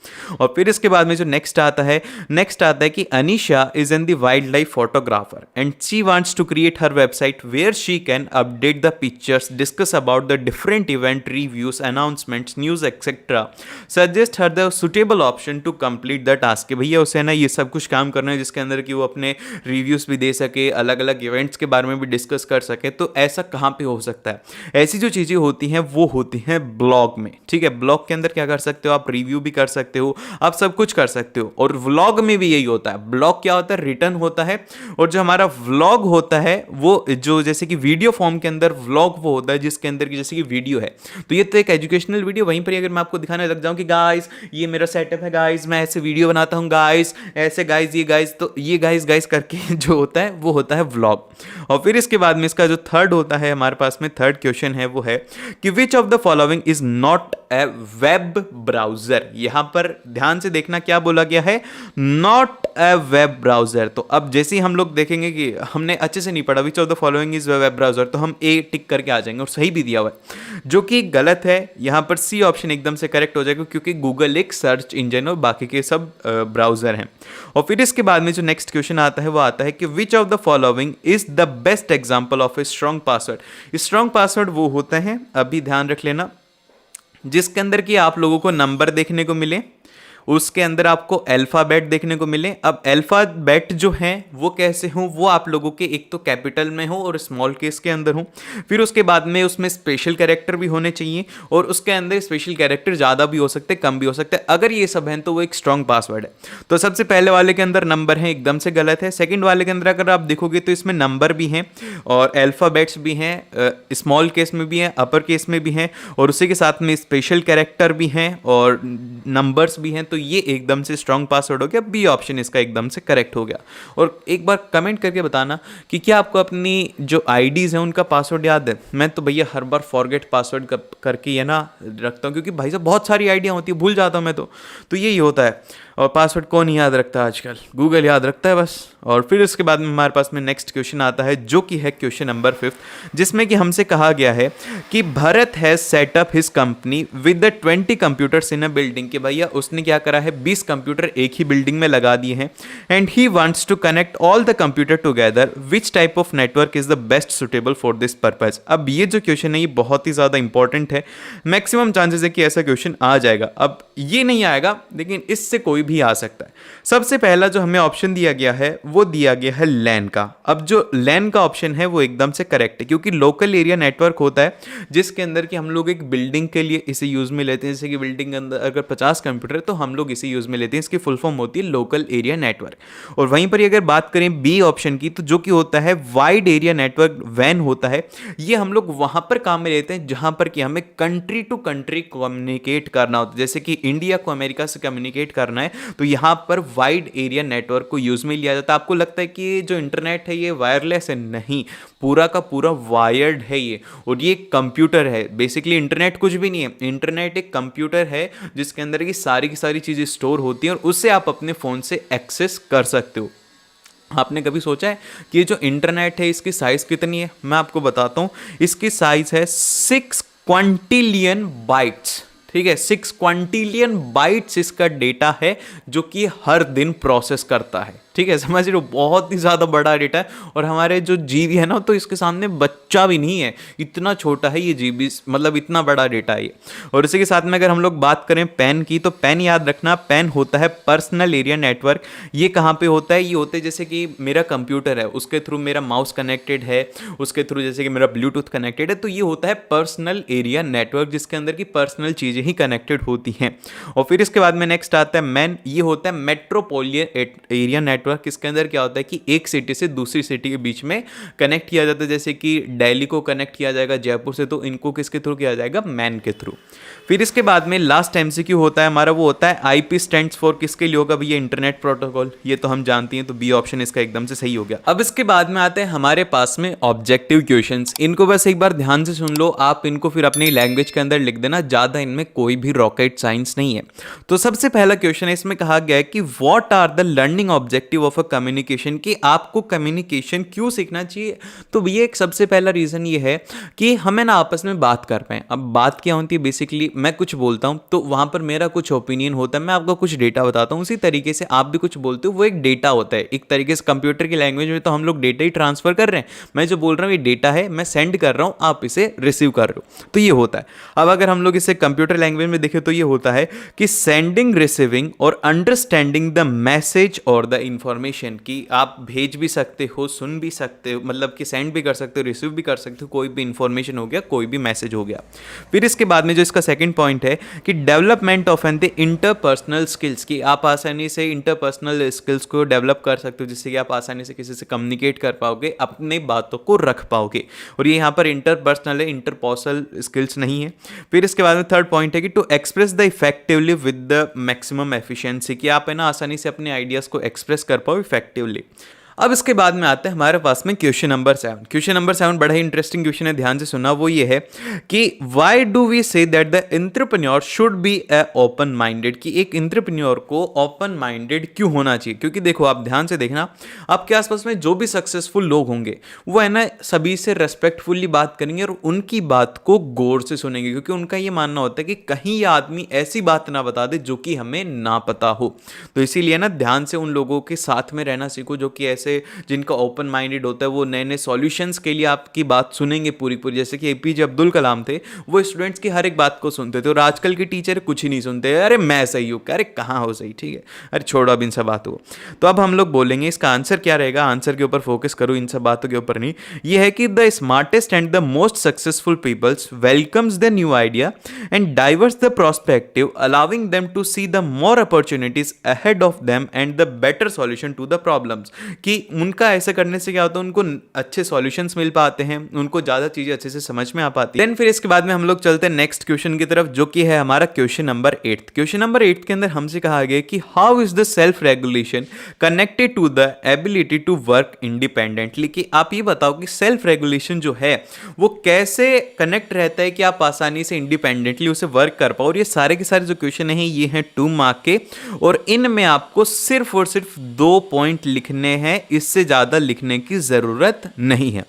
और फिर इसके बाद में जो नेक्स्ट आता है कि Anisha is an the wild life photographer and she wants to create her website where she can update the pictures, discuss about the different event, reviews, announcements, news etcetera, suggest her the suitable option to complete the task. भैया उसे ना ये सब कुछ काम करना है जिसके अंदर कि वो अपने रिव्यूज भी दे सके, अलग अलग इवेंट्स के बारे में भी डिस्कस कर सके। तो ऐसा कहाँ पे हो सकता है? ऐसी जो चीज़ें होती हैं वो होती हैं ब्लॉग में, ठीक है। ब्लॉग के अंदर क्या कर सकते हो आप? रिव्यू भी कर सकते हो, आप सब कुछ कर सकते हो। और व्लॉग में भी यही होता है। ब्लॉग क्या होता है? रिटर्न होता है। और जो हमारा व्लॉग होता है वो जो जैसे कि वीडियो फॉर्म के अंदर व्लॉग वो होता है जिसके अंदर की जैसे कि वीडियो है। तो ये तो एक एजुकेशनल वीडियो, वहीं पर अगर मैं आपको दिखाने लग जाऊं कि गाइस ये मेरा सेटअप है, गाइस मैं ऐसे वीडियो बनाता हूं, गाइस ऐसे, गाइस ये, गाइस तो ये, गाइस करके जो होता है वो होता है व्लॉग। और फिर इसके बाद में इसका जो थर्ड होता है हमारे पास में, थर्ड क्वेश्चन है वो है कि which of the following is not a web browser. यहां पर ध्यान से देखना क्या बोला गया है, नॉट ए वेब ब्राउजर। तो अब जैसे ही हम लोग देखेंगे कि हमने अच्छे से नहीं पढ़ा विच of the following is web browser, तो हम ए टिक करके आ जाएंगे और सही भी दिया हुआ है, जो कि गलत है। यहां पर सी ऑप्शन एकदम से करेक्ट हो जाएगा क्योंकि गूगल एक सर्च इंजन और बाकी के सब ब्राउजर हैं। और फिर इसके बाद में जो नेक्स्ट क्वेश्चन आता है वो आता है कि which of the following is the best example of a strong password. Strong password वो होता है, अभी ध्यान रख लेना, जिसके अंदर कि आप लोगों को नंबर देखने को मिले, उसके अंदर आपको अल्फाबेट देखने को मिले। अब अल्फाबेट जो हैं वो कैसे हों, वो आप लोगों के एक तो कैपिटल में हो और स्मॉल केस के अंदर हो। फिर उसके बाद में उसमें स्पेशल कैरेक्टर भी होने चाहिए, और उसके अंदर स्पेशल कैरेक्टर ज़्यादा भी हो सकते हैं, कम भी हो सकते हैं। अगर ये सब हैं तो वो एक स्ट्रॉन्ग पासवर्ड है। तो सबसे पहले वाले के अंदर नंबर है, एकदम से गलत है। सेकेंड वाले के अंदर अगर आप देखोगे तो इसमें नंबर भी हैं और अल्फाबेट्स भी हैं, स्मॉल केस में भी हैं, अपर केस में भी हैं, और उसी के साथ में स्पेशल कैरेक्टर भी हैं और नंबर्स भी हैं। तो ये एकदम से स्ट्रॉन्ग पासवर्ड हो गया। बी ऑप्शन इसका एकदम से करेक्ट हो गया। और एक बार कमेंट करके बताना कि क्या आपको अपनी जो आईडीज हैं उनका पासवर्ड याद है। मैं तो भैया हर बार फॉरगेट पासवर्ड करके ये ना रखता हूँ, क्योंकि भाई साहब बहुत सारी आइडिया होती है, भूल जाता हूँ मैं तो यही होता है। और पासवर्ड कौन याद रखता है आजकल? गूगल याद रखता है बस। और फिर इसके बाद में हमारे पास में नेक्स्ट क्वेश्चन आता है जो कि है क्वेश्चन नंबर 5, जिसमें कि हमसे कहा गया है कि Bharat has set up his company with the 20 computers in a building. के भैया उसने क्या करा है, 20 कंप्यूटर एक ही बिल्डिंग में लगा दिए हैं। And he wants to connect all the computer together, which type of network is the best suitable for this purpose. अब ये जो क्वेश्चन है ये बहुत ही ज़्यादा इंपॉर्टेंट है। मैक्सिमम चांसेस है कि ऐसा क्वेश्चन आ जाएगा। अब ये नहीं आएगा लेकिन इससे कोई भी आ सकता है। सबसे पहला जो हमें ऑप्शन दिया गया है वो दिया गया है लैन का। अब जो लैन का ऑप्शन है वो एकदम से करेक्ट है, क्योंकि लोकल एरिया नेटवर्क होता है जिसके अंदर कि हम लोग एक बिल्डिंग के लिए इसे यूज में लेते हैं। जैसे कि बिल्डिंग के अंदर अगर 50 कंप्यूटर है तो हम लोग इसे यूज में लेते हैं। इसकी फुल फॉर्म होती है लोकल एरिया नेटवर्क। और वहीं पर अगर बात करें बी ऑप्शन की, तो जो कि होता है वाइड एरिया नेटवर्क, वैन होता है। ये हम लोग वहां पर काम में लेते हैं जहां पर कि हमें कंट्री टू कंट्री कम्युनिकेट करना होता है। जैसे कि इंडिया को अमेरिका से कम्युनिकेट करना है तो यहां पर वाइड एरिया नेटवर्क को यूज में लिया जाता है। आपको लगता है कि जो इंटरनेट है ये वायरलेस है, नहीं, पूरा का पूरा वायर्ड है ये। और ये कंप्यूटर है, बेसिकली इंटरनेट कुछ भी नहीं है। इंटरनेट एक कंप्यूटर है जिसके अंदर की सारी चीजें स्टोर होती हैं और उससे आप अपने फोन से एक्सेस कर सकते हो। आपने कभी सोचा है कि ये जो इंटरनेट है इसकी साइज कितनी है? मैं आपको बताता हूं, इसकी साइज है 6 क्वांटिलियन बाइट्स। ठीक है, 6 क्वांटिलियन बाइट्स इसका डेटा है जो कि हर दिन प्रोसेस करता है। ठीक है, समझ रहे हो, बहुत ही ज़्यादा बड़ा डेटा है। और हमारे जो जीबी है ना तो इसके सामने बच्चा भी नहीं है, इतना छोटा है ये जीबी, मतलब इतना बड़ा डेटा है ये। और इसी के साथ में अगर हम लोग बात करें पैन की, तो पैन याद रखना, पैन होता है पर्सनल एरिया नेटवर्क। ये कहाँ पे होता है? ये होते हैं जैसे कि मेरा कंप्यूटर है उसके थ्रू मेरा माउस कनेक्टेड है, उसके थ्रू जैसे कि मेरा ब्लूटूथ कनेक्टेड है, तो ये होता है पर्सनल एरिया नेटवर्क जिसके अंदर की पर्सनल चीज़ें ही कनेक्टेड होती हैं। और फिर इसके बाद में नेक्स्ट आता है मैन। ये होता है मेट्रोपोलियन एरिया नेटवर्क। इसके अंदर क्या होता है कि एक सिटी से दूसरी सिटी के बीच में कनेक्ट किया जाता है। जैसे कि दिल्ली को कनेक्ट किया जाएगा जयपुर से, तो इनको किसके थ्रू किया जाएगा? मैन के थ्रू। फिर इसके बाद में लास्ट एमसीक्यू होता है हमारा, वो होता है आईपी स्टैंड्स फॉर किसके लिए होगा भैया? Internet protocol. ये तो हम जानती हैं, तो बी ऑप्शन इसका एकदम से सही हो गया। अब इसके बाद में आते हैं हमारे पास में ऑब्जेक्टिव क्वेश्चंस। इनको बस एक बार ध्यान से सुन लो आप, इनको फिर अपनी लैंग्वेज के अंदर लिख देना, ज्यादा इनमें कोई भी रॉकेट साइंस नहीं है। तो सबसे पहला क्वेश्चन है, इसमें कहा गया है कि what are the learning objective imperative of a communication, कि आपको कम्युनिकेशन क्यों सीखना चाहिए। तो ये एक सबसे पहला रीज़न ये है कि हमें ना आपस में बात कर पाएँ। अब बात क्या होती है, बेसिकली मैं कुछ बोलता हूँ तो वहाँ पर मेरा कुछ ओपिनियन होता है, मैं आपको कुछ डेटा बताता हूँ, उसी तरीके से आप भी कुछ बोलते हो, वो एक डेटा होता है। एक तरीके से कंप्यूटर की लैंग्वेज में तो हम लोग डेटा ही ट्रांसफर कर रहे हैं, मैं जो बोल रहा हूँ ये डेटा है, मैं सेंड कर रहा हूँ, आप इसे रिसीव कर रहे हो, तो ये होता है। अब अगर हम लोग इसे कंप्यूटर लैंग्वेज में देखें तो ये होता है कि सेंडिंग, रिसीविंग और अंडरस्टैंडिंग द मैसेज और द इंफॉर्मेशन, कि आप भेज भी सकते हो, सुन भी सकते हो, मतलब कि सेंड भी कर सकते हो, रिसीव भी कर सकते हो, कोई भी इंफॉर्मेशन हो गया, कोई भी मैसेज हो गया। फिर इसके बाद में जो इसका सेकंड पॉइंट है कि development of an the interpersonal skills, की आप आसानी से इंटरपर्सनल स्किल्स को डेवलप कर सकते हो, जिससे कि आप आसानी से किसी से कम्युनिकेट कर पाओगे, अपनी बातों को रख पाओगे। और ये यहाँ पर इंटरपर्सनल है, इंटरपर्सनल स्किल्स नहीं है। फिर इसके बाद में थर्ड पॉइंट है कि to express the effectively with the maximum efficiency, कि आप है ना आसानी से अपने आइडियाज़ को एक्सप्रेस कर पाओ इफेक्टिवली। अब इसके बाद में आते हैं हमारे पास में क्वेश्चन नंबर 7। क्वेश्चन नंबर 7 बड़ा ही इंटरेस्टिंग क्वेश्चन है, ध्यान से सुना। वो ये है कि why do we say that the entrepreneur should be a open minded, कि एक एंटरप्रेन्योर को ओपन माइंडेड क्यों होना चाहिए। क्योंकि देखो, आप ध्यान से देखना, आपके आसपास में जो भी सक्सेसफुल लोग होंगे वो है ना सभी से रेस्पेक्टफुली बात करेंगे और उनकी बात को गौर से सुनेंगे, क्योंकि उनका ये मानना होता है कि कहीं ये आदमी ऐसी बात ना बता दे जो कि हमें ना पता हो। तो इसीलिए ना ध्यान से उन लोगों के साथ में रहना सीखो जो कि ऐसे, जिनका ओपन माइंडेड होता है, वो नए नए सॉल्यूशंस के लिए आपकी बात सुनेंगे पूरी पूरी। जैसे कि एपीजे अब्दुल कलाम थे, वो स्टूडेंट्स की हर एक बात को सुनते थे, और आजकल के टीचर कुछ ही नहीं सुनते, अरे मैं सही हूँ, अरे कहाँ हो सही, ठीक है, अरे छोड़ो अब इन सब बातों को। तो अब हम लोग बोलेंगे इसका आंसर क्या रहेगा, आंसर के ऊपर फोकस करो, इन सब बातों के ऊपर नहीं। ये है कि the smartest and the most successful peoples welcomes the new idea and diverse the prospective, allowing them to see the more opportunities ahead of them and the better solution to the problems, कि उनका ऐसे करने से क्या होता है, उनको अच्छे सॉल्यूशंस मिल पाते हैं, उनको ज़्यादा चीज़ें अच्छे से समझ में आ पाती है। देन फिर इसके बाद में हम लोग चलते हैं नेक्स्ट क्वेश्चन की तरफ, जो कि है हमारा क्वेश्चन नंबर 8। क्वेश्चन नंबर 8 के अंदर हमसे कहा गया कि how is the self regulation connected to the ability to work independently, कि आप ये बताओ कि सेल्फ रेगुलेशन जो है वो कैसे कनेक्ट रहता है कि आप आसानी से इंडिपेंडेंटली उसे वर्क कर पाओ। और ये सारे के सारे जो क्वेश्चन हैं ये हैं 2 मार्क के, और इनमें आपको सिर्फ और सिर्फ 2 पॉइंट लिखने हैं, इससे ज़्यादा लिखने की ज़रूरत नहीं है।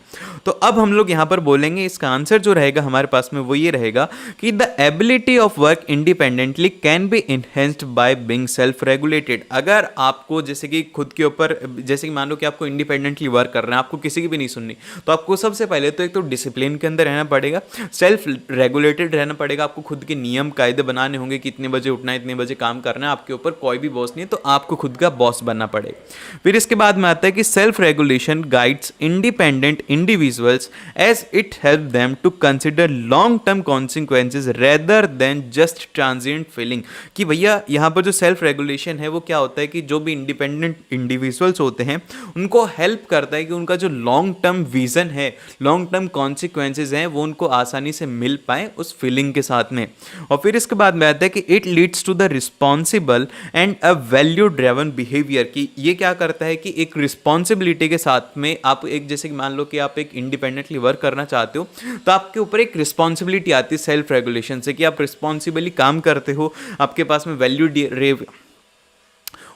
तो अब हम लोग यहाँ पर बोलेंगे, इसका आंसर जो रहेगा हमारे पास में वो ये रहेगा कि the ability of work independently can be enhanced by being self regulated. अगर आपको जैसे कि खुद के ऊपर, जैसे कि मान लो कि आपको इंडिपेंडेंटली वर्क करना है, आपको किसी की भी नहीं सुननी, तो आपको सबसे पहले तो एक तो डिसिप्लिन के अंदर रहना पड़ेगा, सेल्फ रेगुलेटेड रहना पड़ेगा, आपको खुद के नियम कायदे बनाने होंगे कि इतने बजे उठना है, इतने बजे काम करना है, आपके ऊपर कोई भी बॉस नहीं है, तो आपको खुद का बॉस बनना पड़ेगा। फिर इसके बाद में आता है कि self regulation guides independent individuals as it help them to consider long term consequences rather than just transient feeling, कि भैया यहाँ पर जो सेल्फ रेगुलेशन है वो क्या होता है कि जो भी इंडिपेंडेंट इंडिविजुअल्स होते हैं उनको हेल्प करता है कि उनका जो लॉन्ग टर्म विजन है, लॉन्ग टर्म कॉन्सिक्वेंसेज हैं, वो उनको आसानी से मिल पाए उस फीलिंग के साथ में। और फिर इसके बाद में आता है कि it leads to the responsible and a value driven behaviour, कि ये क्या करता है कि एक रिस्पॉन्सिबिलिटी के साथ में आप एक, जैसे कि मान लो कि आप एक इंडिपेंडेंटली वर्क करना चाहते हो, तो आपके ऊपर एक रिस्पॉन्सिबिलिटी आती है सेल्फ रेगुलेशन से, कि आप रिस्पॉन्सिबली काम करते हो, आपके पास में वैल्यू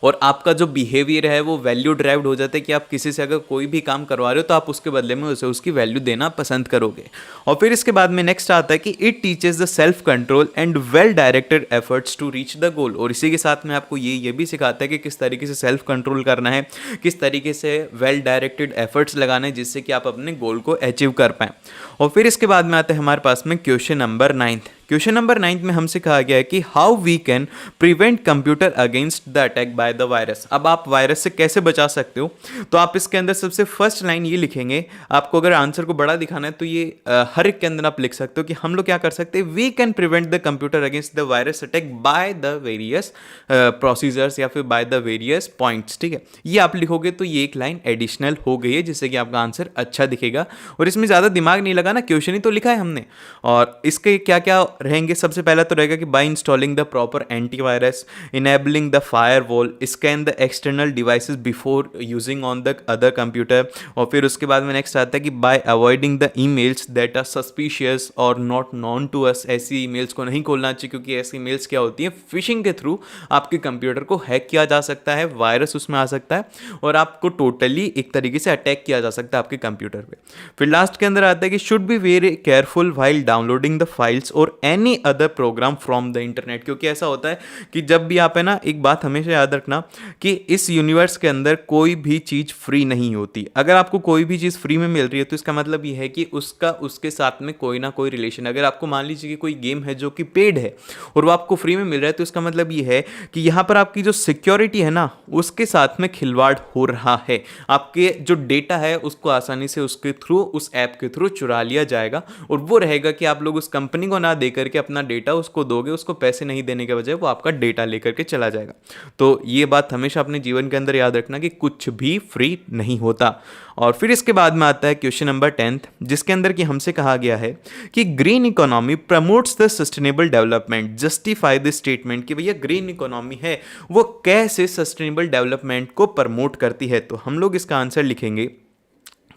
और आपका जो बिहेवियर है वो वैल्यू ड्राइव्ड हो जाता है, कि आप किसी से अगर कोई भी काम करवा रहे हो तो आप उसके बदले में उसे उसकी वैल्यू देना पसंद करोगे। और फिर इसके बाद में नेक्स्ट आता है कि it teaches the self control and well directed efforts to reach the goal, और इसी के साथ में आपको ये भी सिखाता है कि किस तरीके से सेल्फ कंट्रोल करना है, किस तरीके से वेल डायरेक्टेड एफर्ट्स लगाना है, जिससे कि आप अपने गोल को अचीव कर पाएँ। और फिर इसके बाद में आता है हमारे पास में क्वेश्चन नंबर 9। क्वेश्चन नंबर 9 में हमसे कहा गया है कि how we can prevent computer against the attack by the virus. अब आप वायरस से कैसे बचा सकते हो, तो आप इसके अंदर सबसे फर्स्ट लाइन ये लिखेंगे, आपको अगर आंसर को बड़ा दिखाना है तो ये हर एक के अंदर आप लिख सकते हो कि हम लोग क्या कर सकते हैं, we can prevent the computer against the virus attack by the various procedures या फिर बाय द वेरियस पॉइंट्स। ठीक है, ये आप लिखोगे तो ये एक लाइन एडिशनल हो गई है, जिससे कि आपका आंसर अच्छा दिखेगा। और इसमें ज़्यादा दिमाग नहीं लगा ना, क्वेश्चन ही तो लिखा है हमने, और इसके क्या क्या रहेंगे। सबसे पहला तो रहेगा कि by installing the proper antivirus, enabling the firewall, scan the external devices before using on the other computer. और फिर उसके बाद में नेक्स्ट आता है कि by avoiding the emails that are suspicious और नॉट नॉन टू अस। ऐसी ईमेल्स को नहीं खोलना चाहिए, क्योंकि ऐसी ईमेल्स क्या होती हैं, फिशिंग के थ्रू आपके कंप्यूटर को हैक किया जा सकता है, वायरस उसमें आ सकता है और आपको टोटली एक तरीके से अटैक किया जा सकता है आपके कंप्यूटर पे। फिर लास्ट के अंदर आता है कि should be very careful while downloading the files or any other program from the internet. क्योंकि ऐसा होता है कि जब भी आप है ना, एक बात हमेशा याद रखना कि इस यूनिवर्स के अंदर कोई भी चीज़ फ्री नहीं होती। अगर आपको कोई भी चीज़ फ्री में मिल रही है तो इसका मतलब ये है कि उसका उसके साथ में कोई ना कोई रिलेशन। अगर आपको मान लीजिए कि कोई गेम है जो कि पेड है और वो आपको फ्री में मिल रहा है, तो इसका मतलब ये है कि यहाँ पर आपकी जो सिक्योरिटी है ना, उसके साथ में खिलवाड़ हो रहा है। आपके जो डेटा है उसको आसानी से उसके थ्रू, उस ऐप के थ्रू चुरा लिया जाएगा और वो रहेगा कि आप लोग उस कंपनी को ना दे करके अपना डेटा उसको दोगे, उसको पैसे नहीं देने के बजाय वो आपका डेटा लेकर के चला जाएगा। तो ये बात हमेशा अपने जीवन के अंदर याद रखना कि कुछ भी फ्री नहीं होता। और फिर इसके बाद में आता है क्वेश्चन नंबर 10, जिसके अंदर कि हमसे कहा गया है कि green economy promotes the sustainable development. Justify the statement कि भैया ग्रीन इकोनॉमी है वो कैसे सस्टेनेबल डेवलपमेंट को प्रमोट करती है। तो हम लोग इसका आंसर लिखेंगे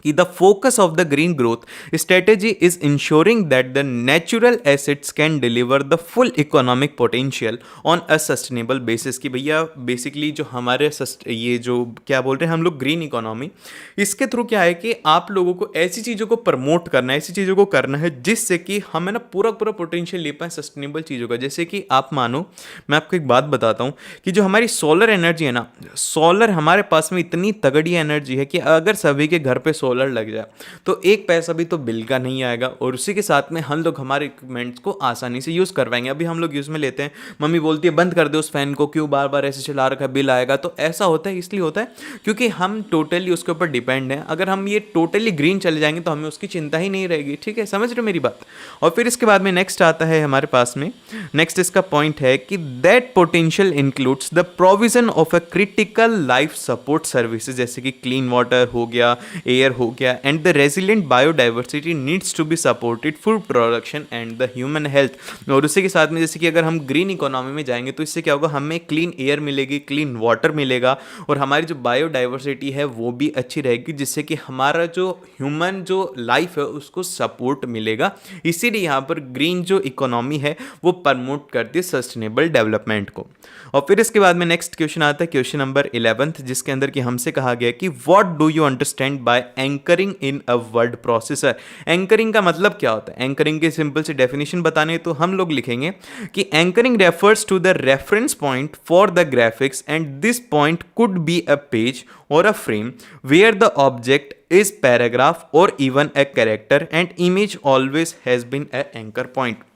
कि the focus of the green growth strategy is ensuring that the natural assets can deliver the full economic potential on a sustainable basis। कि भैया बेसिकली जो हमारे ये जो क्या बोल रहे हैं हम लोग ग्रीन इकोनॉमी, इसके थ्रू क्या है कि आप लोगों को ऐसी चीज़ों को प्रमोट करना है, ऐसी चीज़ों को करना है जिससे कि हमें ना पूरा पूरा पोटेंशियल ले पाए सस्टेनेबल चीज़ों का। जैसे कि आप मानो, मैं आपको एक बात बताता हूँ कि जो हमारी सोलर एनर्जी है ना, सोलर हमारे पास में इतनी तगड़ी एनर्जी है कि अगर सभी के घर पे सोलर लग जाए तो एक पैसा भी तो बिल का नहीं आएगा और उसी के साथ में हम लोग हमारे इक्विपमेंट्स को आसानी से यूज़ करवाएंगे। अभी हम लोग यूज़ में लेते हैं, मम्मी बोलती है बंद कर दो उस फैन को, क्यों बार बार ऐसे चला रखा है, बिल आएगा। तो ऐसा होता है, इसलिए होता है क्योंकि हम टोटली उसके ऊपर डिपेंड हैं। अगर हम ये टोटली ग्रीन चले जाएंगे तो हमें उसकी चिंता ही नहीं रहेगी। ठीक है, समझ रहे हो मेरी बात। और फिर इसके बाद में नेक्स्ट आता है हमारे पास में, नेक्स्ट इसका पॉइंट है कि that potential includes the provision of a critical life support services, जैसे कि क्लीन वाटर हो गया, एयर हो गया, and the resilient biodiversity needs to be supported food production and the human health. और उसी के साथ में जैसे कि अगर हम ग्रीन इकोनॉमी में जाएंगे तो इससे क्या होगा, हमें क्लीन एयर मिलेगी, क्लीन वाटर मिलेगा और हमारी जो बायोडाइवर्सिटी है वो भी अच्छी रहेगी, जिससे कि हमारा जो ह्यूमन जो लाइफ है उसको सपोर्ट मिलेगा। इसीलिए यहाँ पर ग्रीन जो इकोनॉमी है वो प्रमोट करती है सस्टेनेबल डेवलपमेंट को। और फिर इसके बाद में नेक्स्ट क्वेश्चन आता है क्वेश्चन नंबर 11, जिसके अंदर कि हमसे कहा गया कि what do you understand by anchoring in a word processor. Anchoring का मतलब क्या होता है? एंकरिंग की सिंपल से डेफिनेशन बताने तो हम लोग लिखेंगे कि anchoring refers to the reference point for the graphics and this point could be a page or a frame where the object is paragraph or even a character and image always has been a anchor point।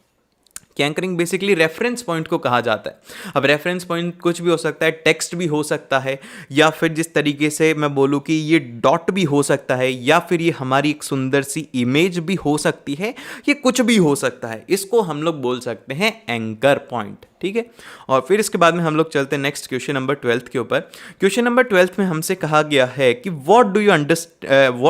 Anchoring basically reference point को कहा जाता है। अब रेफरेंस पॉइंट कुछ भी हो सकता है, टेक्स्ट भी हो सकता है, या फिर जिस तरीके से मैं बोलूँ कि ये डॉट भी हो सकता है, या फिर ये हमारी एक सुंदर सी इमेज भी हो सकती है, ये कुछ भी हो सकता है। इसको हम लोग बोल सकते हैं एंकर पॉइंट। ठीक है, और फिर इसके बाद में हम लोग चलते हैं नेक्स्ट क्वेश्चन नंबर 12 के ऊपर। क्वेश्चन नंबर 12 में हमसे कहा गया है कि what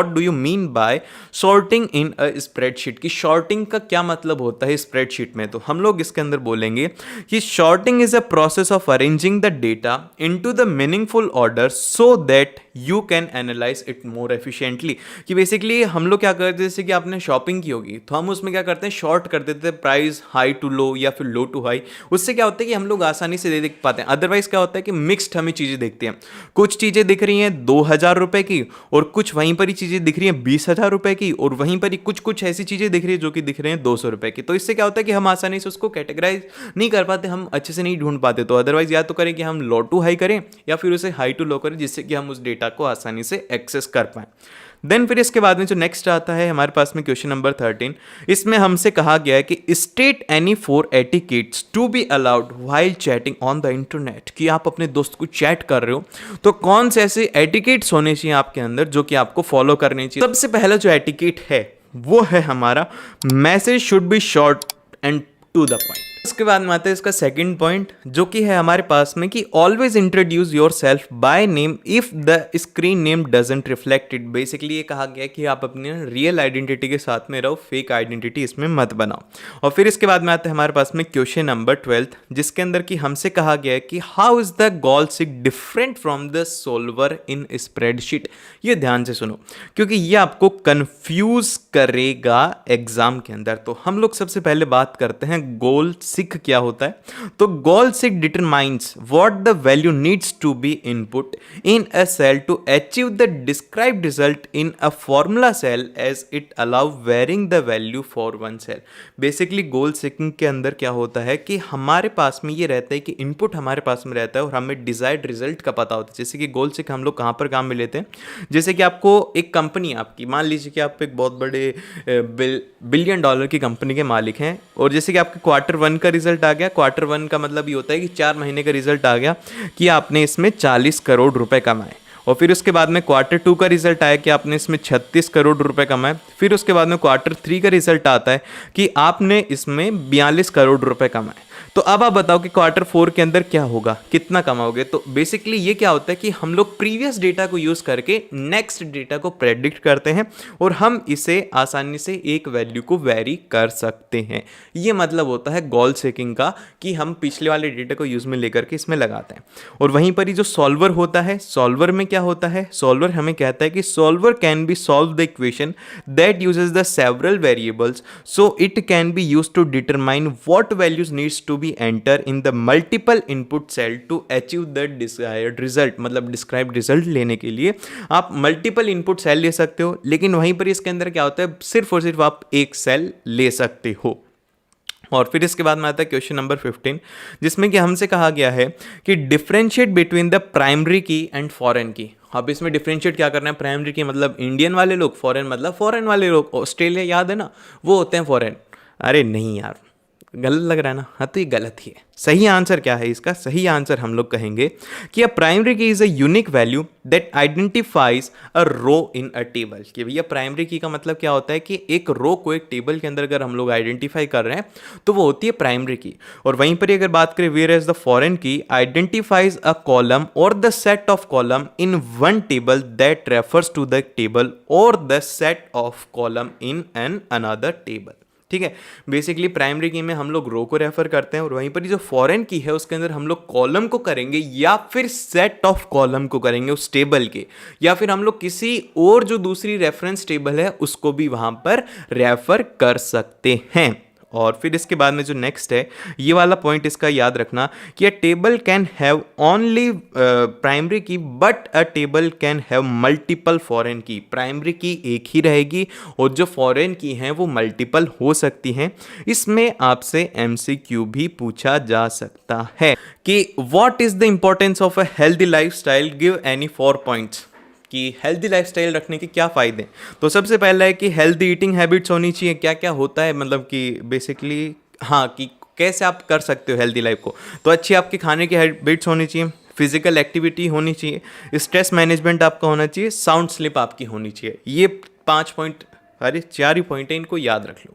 do you mean by sorting in a spreadsheet. कि सॉर्टिंग का क्या मतलब होता है स्प्रेडशीट में? तो हम लोग इसके अंदर बोलेंगे कि sorting is a process of arranging the data into the meaningful order so that you can analyse it more efficiently. कि बेसिकली हम लोग क्या करते हैं, जैसे कि आपने शॉपिंग की होगी तो हम उसमें क्या करते हैं, शॉर्ट कर देते हैं, प्राइस हाई टू लो या फिर लो टू हाई। उससे क्या होता है कि हम लोग आसानी से देख पाते हैं। अदरवाइज क्या होता है कि मिक्स्ड हमें चीज़ें देखते हैं, कुछ चीज़ें दिख रही हैं 2000 रुपए की और कुछ वहीं पर ही चीज़ें दिख रही हैं 20,000 रुपए की, और वहीं पर ही कुछ ऐसी चीज़ें दिख रही है जो कि दिख रही हैं 200 रुपए की। तो इससे क्या होता है कि हम आसानी से उसको कैटेगराइज नहीं कर पाते, हम अच्छे से नहीं ढूंढ पाते। तो अदरवाइज या तो करें कि हम लो टू हाई करें या फिर उसे हाई टू लो करें, जिससे कि हम उस डेटा को आसानी से एक्सेस कर पाएं। देन फिर इसके बाद में जो नेक्स्ट आता है हमारे पास में क्वेश्चन नंबर 13, इसमें हमसे कहा गया है कि state any 4 etiquettes to be allowed while chatting on the internet. कि आप अपने दोस्त को चैट कर रहे हो तो कौन से ऐसे एटिकेट्स होने चाहिए आपके अंदर जो कि आपको फॉलो करने चाहिए। सबसे पहला जो एटिकेट है वो है हमारा message should be short and to the point. उसके बाद में आता है इसका सेकंड पॉइंट, जो कि है हमारे पास में कि always introduce your self by name if the screen name doesn't reflect it. Basically ये कहा गया है कि आप अपने रियल आइडेंटिटी के साथ में रहो, फेक आइडेंटिटी इसमें मत बनाओ। और फिर इसके बाद में आता है हमारे पास में क्वेश्चन नंबर 12, जिसके अंदर कि हमसे कहा गया है कि how is the goal seek different from the solver in spreadsheet. ये ध्यान से सुनो क्योंकि ये आपको कंफ्यूज करेगा एग्जाम के अंदर। तो हम लोग सबसे पहले बात करते हैं गोल सीक क्या होता है। तो goal seek determines what the value needs to be input in a cell to achieve the described result in a formula cell as it allow varying the value for one cell. Basically goal seeking के अंदर क्या होता है कि हमारे पास में ये रहता है कि इनपुट हमारे पास में रहता है और हमें डिजायर्ड रिजल्ट का पता होता है। जैसे कि गोल सीक हम लोग कहाँ पर काम में लेते हैं, जैसे कि आपको एक कंपनी आपकी, मान लीजिए कि आप एक बहुत बड़े बिलियन डॉलर की कंपनी के मालिक हैं, और जैसे कि आपके Q1 का रिजल्ट आ गया। Q1 का मतलब ये होता है कि 4 महीने का रिजल्ट आ गया कि आपने इसमें 40 करोड़ रुपए कमाए। और फिर उसके बाद में Q2 का रिजल्ट आया कि आपने इसमें 36 करोड़ रुपए कमाए। फिर उसके बाद में Q3 का रिजल्ट आता है कि आपने इसमें 42 करोड़ रुपए कमाए। तो अब आप बताओ कि Q4 के अंदर क्या होगा, कितना कमाओगे। तो बेसिकली ये क्या होता है कि हम लोग प्रीवियस डेटा को यूज करके नेक्स्ट डेटा को प्रेडिक्ट करते हैं और हम इसे आसानी से एक वैल्यू को वेरी कर सकते हैं। ये मतलब होता है गोल सेकिंग का कि हम पिछले वाले डेटा को यूज में लेकर के इसमें लगाते हैं। और वहीं पर ही जो सॉल्वर होता है, सॉल्वर में क्या होता है, सॉल्वर हमें कहता है कि solver can be solve the equation that uses the several variables so it can be used to determine what values needs to be enter in the multiple input cell to achieve the desired result। मतलब डिस्क्राइब रिजल्ट लेने के लिए आप मल्टीपल इनपुट सेल ले सकते हो, लेकिन वहीं पर इसके अंदर क्या होता है, सिर्फ और सिर्फ आप एक सेल ले सकते हो। और फिर इसके बाद में आता है क्वेश्चन नंबर 15, जिसमें कि हमसे कहा गया है कि डिफरेंशिएट बिटवीन द प्राइमरी की एंड फॉरेन की। अब इसमें डिफरेंशिएट क्या करना है, प्राइमरी की मतलब इंडियन वाले लोग, फॉरेन मतलब फॉरेन वाले लोग। ऑस्ट्रेलिया याद है ना, वो होते हैं फॉरेन। अरे नहीं यार, गलत लग रहा है ना, हाँ तो ये गलत ही है। सही आंसर क्या है इसका, सही आंसर हम लोग कहेंगे कि a primary key is a unique value that identifies a row in a table. कि भैया प्राइमरी की का मतलब क्या होता है कि एक रो को एक टेबल के अंदर अगर हम लोग आइडेंटिफाई कर रहे हैं तो वो होती है प्राइमरी की। और वहीं पर अगर बात करें whereas the foreign key identifies a column or the set of column in one table that refers to the table or the set of column in an another table. ठीक है, बेसिकली प्राइमरी की में हम लोग रो को रेफर करते हैं और वहीं पर जो फॉरेन की है उसके अंदर हम लोग कॉलम को करेंगे या फिर सेट ऑफ कॉलम को करेंगे उस टेबल के, या फिर हम लोग किसी और जो दूसरी रेफरेंस टेबल है उसको भी वहां पर रेफर कर सकते हैं। और फिर इसके बाद में जो नेक्स्ट है, ये वाला पॉइंट इसका याद रखना कि a table can have only primary key but a table can have multiple foreign key. Primary key एक ही रहेगी और जो फॉरेन की हैं वो मल्टीपल हो सकती हैं। इसमें आपसे MCQ भी पूछा जा सकता है कि what is the importance of a healthy lifestyle, give any 4 points. कि हेल्दी लाइफस्टाइल रखने के क्या फ़ायदे। तो सबसे पहला है कि हेल्दी ईटिंग हैबिट्स होनी चाहिए। क्या क्या होता है, मतलब कि बेसिकली हाँ कि कैसे आप कर सकते हो हेल्दी लाइफ को। तो अच्छी आपके खाने की हैबिट्स होनी चाहिए, फिजिकल एक्टिविटी होनी चाहिए, स्ट्रेस मैनेजमेंट आपका होना चाहिए, साउंड स्लीप आपकी होनी चाहिए। ये 5 पॉइंट, अरे 4 ही पॉइंट है, इनको याद रख लो।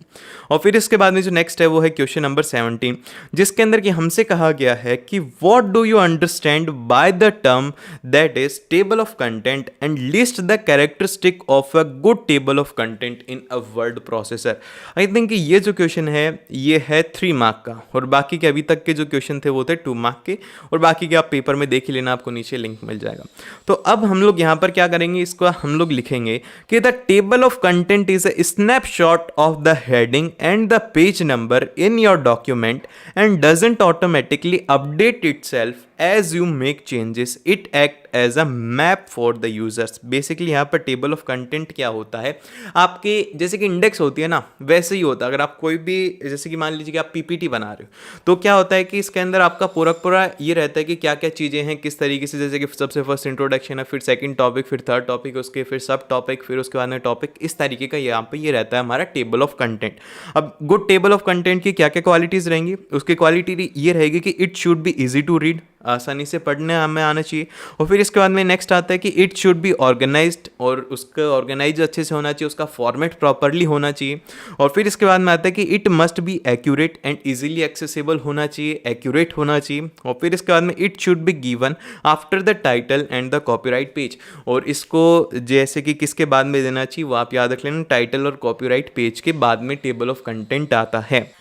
और फिर इसके बाद में जो नेक्स्ट है वो है क्वेश्चन नंबर 17, जिसके अंदर कि हमसे कहा गया है कि what do you understand by the term that is table of content and list the characteristic of a good table of content in a word processor. I think कि ये जो क्वेश्चन है ये है 3 मार्क का, और बाकी के अभी तक के जो क्वेश्चन थे वो थे 2 मार्क के, और बाकी के आप पेपर में देख ही लेना, आपको नीचे लिंक मिल जाएगा। तो अब हम लोग यहाँ पर क्या करेंगे, इसको हम लोग लिखेंगे कि the table of content is a snapshot of the heading and the page number in your document and doesn't automatically update itself as you make changes. It acts as a map for the users. Basically यहाँ पर टेबल ऑफ कंटेंट क्या होता है, आपके जैसे कि इंडेक्स होती है ना, वैसे ही होता है। अगर आप कोई भी, जैसे कि मान लीजिए कि आप PPT बना रहे हो, तो क्या होता है कि इसके अंदर आपका पूरा ये रहता है कि क्या क्या चीज़ें हैं, किस तरीके से, जैसे कि सबसे फर्स्ट इंट्रोडक्शन है, फिर सेकंड टॉपिक, फिर थर्ड टॉपिक, उसके फिर सब टॉपिक, फिर उसके बाद में टॉपिक, इस तरीके का यहाँ पे ये रहता है हमारा टेबल ऑफ कंटेंट। अब गुड टेबल ऑफ कंटेंट की क्या क्या क्वालिटीज़ रहेंगी, उसकी क्वालिटी ये रहेगी कि it should be easy to read. आसानी से पढ़ने में आना चाहिए। और फिर इसके बाद में नेक्स्ट आता है कि इट शुड बी ऑर्गेनाइज्ड, और उसका ऑर्गेनाइज अच्छे से होना चाहिए, उसका फॉर्मेट प्रॉपरली होना चाहिए। और फिर इसके बाद में आता है कि it must be accurate and easily accessible होना चाहिए, एक्यूरेट होना चाहिए। और फिर इसके बाद में it should be given after the title and the copyright page, और इसको जैसे कि किसके बाद में देना चाहिए वो आप याद रख लेना, टाइटल और कॉपीराइट पेज के बाद में टेबल ऑफ कंटेंट आता है।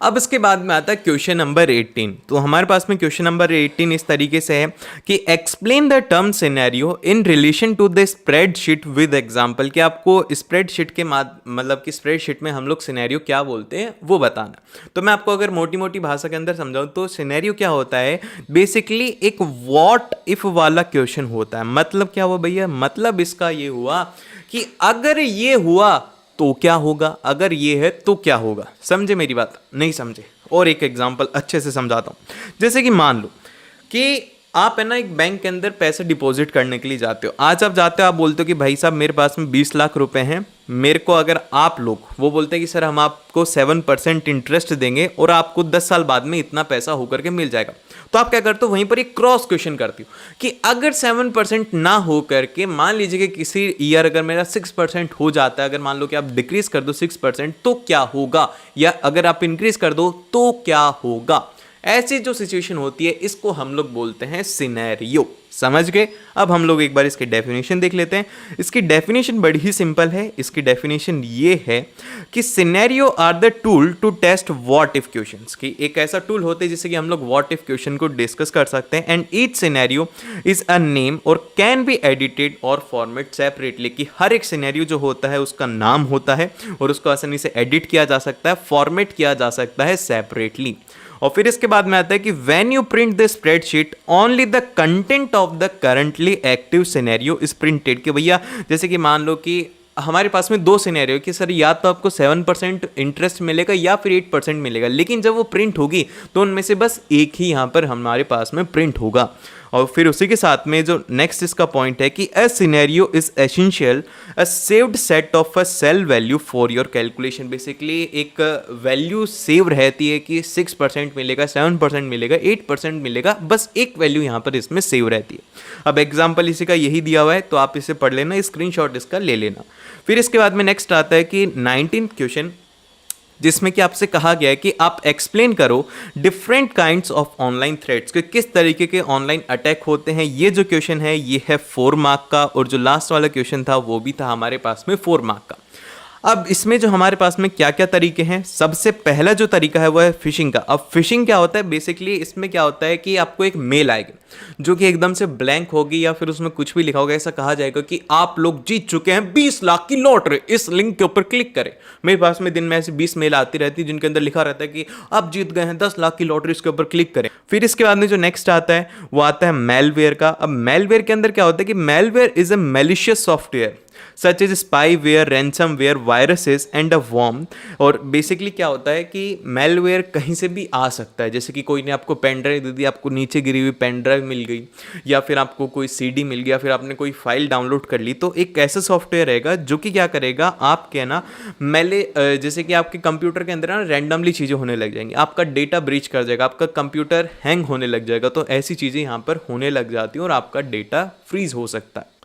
अब इसके बाद में आता है क्वेश्चन नंबर 18। तो हमारे पास में क्वेश्चन नंबर 18 इस तरीके से है कि explain the term scenario in relation to the spreadsheet with example, कि आपको स्प्रेडशीट के मतलब कि स्प्रेडशीट में हम लोग सिनेरियो क्या बोलते हैं वो बताना। तो मैं आपको अगर मोटी मोटी भाषा के अंदर समझाऊं तो सिनेरियो क्या होता है, बेसिकली एक व्हाट इफ वाला क्वेश्चन होता है। मतलब क्या हुआ भैया, मतलब इसका ये हुआ कि अगर ये हुआ तो क्या होगा, अगर ये है तो क्या होगा। समझे मेरी बात? नहीं समझे? और एक एग्जांपल अच्छे से समझाता हूँ। जैसे कि मान लो कि आप है ना एक बैंक के अंदर पैसे डिपॉजिट करने के लिए जाते हो। आज आप जाते हो, आप बोलते हो कि भाई साहब मेरे पास में 20 लाख रुपए हैं, मेरे को अगर आप लोग, वो बोलते हैं कि सर हम आपको 7% इंटरेस्ट देंगे और आपको 10 साल बाद में इतना पैसा होकर के मिल जाएगा। तो आप क्या करते हो, वहीं पर एक क्रॉस क्वेश्चन करती हो कि अगर 7% ना हो करके मान लीजिए कि किसी ईयर अगर मेरा 6% हो जाता है, अगर मान लो कि आप डिक्रीज कर दो 6% तो क्या होगा, या अगर आप इंक्रीज कर दो तो क्या होगा। ऐसी जो सिचुएशन होती है इसको हम लोग बोलते हैं सिनेरियो। समझ गए? अब हम लोग एक बार इसकी डेफिनेशन देख लेते हैं। इसकी डेफिनेशन बड़ी ही सिंपल है। इसकी डेफिनेशन ये है कि scenario are the tool to test what if questions, की एक ऐसा टूल होता है जिससे कि हम लोग व्हाट इफ क्वेश्चन को डिस्कस कर सकते हैं। And each scenario is a name और कैन बी एडिटेड और फॉर्मेट सेपरेटली, कि हर एक सिनेरियो जो होता है उसका नाम होता है और उसको आसानी से एडिट किया जा सकता है, फॉर्मेट किया जा सकता है सेपरेटली। और फिर इसके बाद में आता है कि when you print the spreadsheet only the content of the currently active scenario is printed, कि भैया जैसे कि मान लो कि हमारे पास में दो सिनेरियो कि सर या तो आपको 7% इंटरेस्ट मिलेगा या फिर 8% मिलेगा, लेकिन जब वो प्रिंट होगी तो उनमें से बस एक ही यहाँ पर हमारे पास में प्रिंट होगा। और फिर उसी के साथ में जो नेक्स्ट इसका पॉइंट है कि a scenario is essential a saved set of a cell value for your calculation. Basically एक वैल्यू सेव रहती है कि 6% मिलेगा, 7% मिलेगा, 8% मिलेगा, बस एक वैल्यू यहाँ पर इसमें सेव रहती है। अब एग्जाम्पल इसी का यही दिया हुआ है तो आप इसे पढ़ लेना, स्क्रीनशॉट इसका ले लेना। फिर इसके बाद में नेक्स्ट आता है कि 19th क्वेश्चन, जिसमें कि आपसे कहा गया है कि आप एक्सप्लेन करो different kinds of online threats, कि किस तरीके के ऑनलाइन अटैक होते हैं। ये जो क्वेश्चन है ये है 4 मार्क का, और जो लास्ट वाला क्वेश्चन था वो भी था हमारे पास में 4 मार्क का। अब इसमें जो हमारे पास में क्या क्या तरीके हैं, सबसे पहला जो तरीका है वो है फिशिंग का। अब फिशिंग क्या होता है, बेसिकली इसमें क्या होता है कि आपको एक मेल आएगी जो कि एकदम से ब्लैंक होगी या फिर उसमें कुछ भी लिखा होगा। ऐसा कहा जाएगा कि आप लोग जीत चुके हैं 20 लाख की लॉटरी, इस लिंक के ऊपर क्लिक करें। मेरे पास में दिन में ऐसे 20 मेल आती रहती है जिनके अंदर लिखा रहता है कि आप जीत गए हैं 10 लाख की लॉटरी, इसके ऊपर क्लिक करें। फिर इसके बाद में जो नेक्स्ट आता है वो आता है मेलवेयर का। अब मेलवेयर के अंदर क्या होता है कि malware is a malicious software such as spyware, ransomware, viruses and a worm. और बेसिकली क्या होता है कि मेलवेयर कहीं से भी आ सकता है, जैसे कि कोई ने आपको पेन ड्राइव दे दी, आपको नीचे गिरी हुई पेन ड्राइव मिल गई, या फिर आपको कोई सीडी मिल गया, फिर आपने कोई फाइल डाउनलोड कर ली, तो एक ऐसा सॉफ्टवेयर रहेगा जो कि क्या करेगा, आपके ना जैसे कि आपके कंप्यूटर के अंदर ना रैंडमली चीज़ें होने लग जाएंगी, आपका डेटा ब्रीच कर जाएगा, आपका कंप्यूटर हैंग होने लग जाएगा। तो ऐसी चीज़ें यहाँ पर होने लग जाती हैं और आपका डेटा फ्रीज हो सकता है।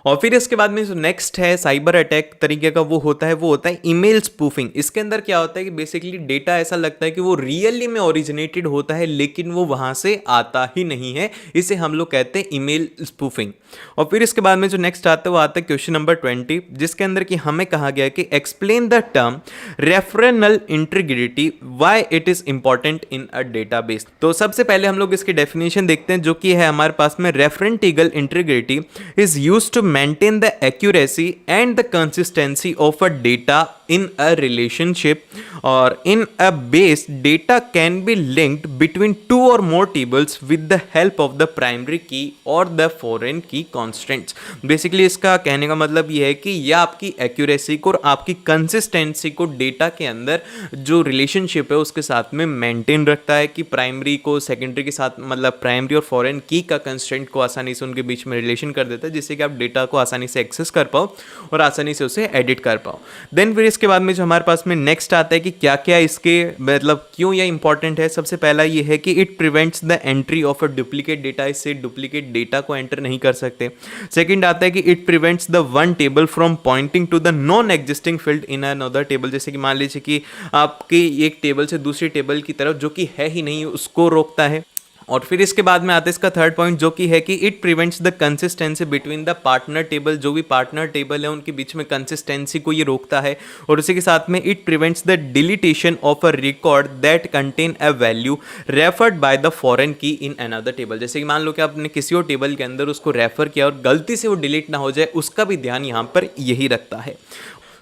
और फिर इसके बाद में जो नेक्स्ट है साइबर अटैक तरीके का वो होता है ईमेल स्पूफिंग। इसके अंदर क्या होता है कि बेसिकली डेटा ऐसा लगता है कि वो रियली में ओरिजिनेटेड होता है लेकिन वो वहाँ से आता ही नहीं है, इसे हम लोग कहते हैं ईमेल स्पूफिंग। और फिर इसके बाद में जो नेक्स्ट आता है वो आता है क्वेश्चन नंबर 20, जिसके अंदर कि हमें कहा गया कि explain the term referential integrity why it is important in a database. तो सबसे पहले हम लोग इसकी डेफिनेशन देखते हैं जो कि है हमारे पास में referential integrity is used to maintain the accuracy and the consistency of a data in a relationship or in a base. Data can be linked between two or more tables with the help of the primary key or the foreign key constants. Basically इसका कहने का मतलब ये है कि यह आपकी accuracy को और आपकी consistency को डेटा के अंदर जो रिलेशनशिप है उसके साथ में मेंटेन रखता है, कि प्राइमरी को सेकेंडरी के साथ मतलब प्राइमरी और फॉरेन की का कंस्टेंट को आसानी से उनके बीच में रिलेशन कर देता है, जिससे कि आप डेटा को आसानी से एक्सेस कर पाओ और आसानी से उसे एडिट कर पाओ। देन फिर इसके उसके बाद में जो हमारे पास में नेक्स्ट आता है कि क्या क्या इसके मतलब क्यों ये इंपॉर्टेंट है। सबसे पहला ये है कि it prevents the entry of a duplicate data, इससे डुप्लीकेट डेटा को एंटर नहीं कर सकते। सेकंड आता है कि it prevents the one table from pointing to the non existing field in another table, जैसे कि मान लीजिए कि आपकी एक टेबल से दूसरी टेबल की तरफ जो कि है ही नहीं उसको रोकता है। और फिर इसके बाद में आता है इसका थर्ड पॉइंट जो कि है कि it prevents the consistency between the partner table, जो भी पार्टनर टेबल है उनके बीच में कंसिस्टेंसी को ये रोकता है। और उसी के साथ में it prevents the deletion of a record that contain a value referred by the foreign की इन अनदर टेबल, जैसे कि मान लो कि आपने किसी और टेबल के अंदर उसको रेफर किया और गलती से वो डिलीट ना हो जाए, उसका भी ध्यान यहाँ पर यही रखता है।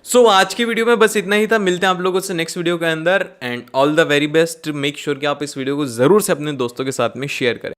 सो आज की वीडियो में बस इतना ही था। मिलते हैं आप लोगों से नेक्स्ट वीडियो के अंदर and all the very best. Make sure कि आप इस वीडियो को जरूर से अपने दोस्तों के साथ में शेयर करें।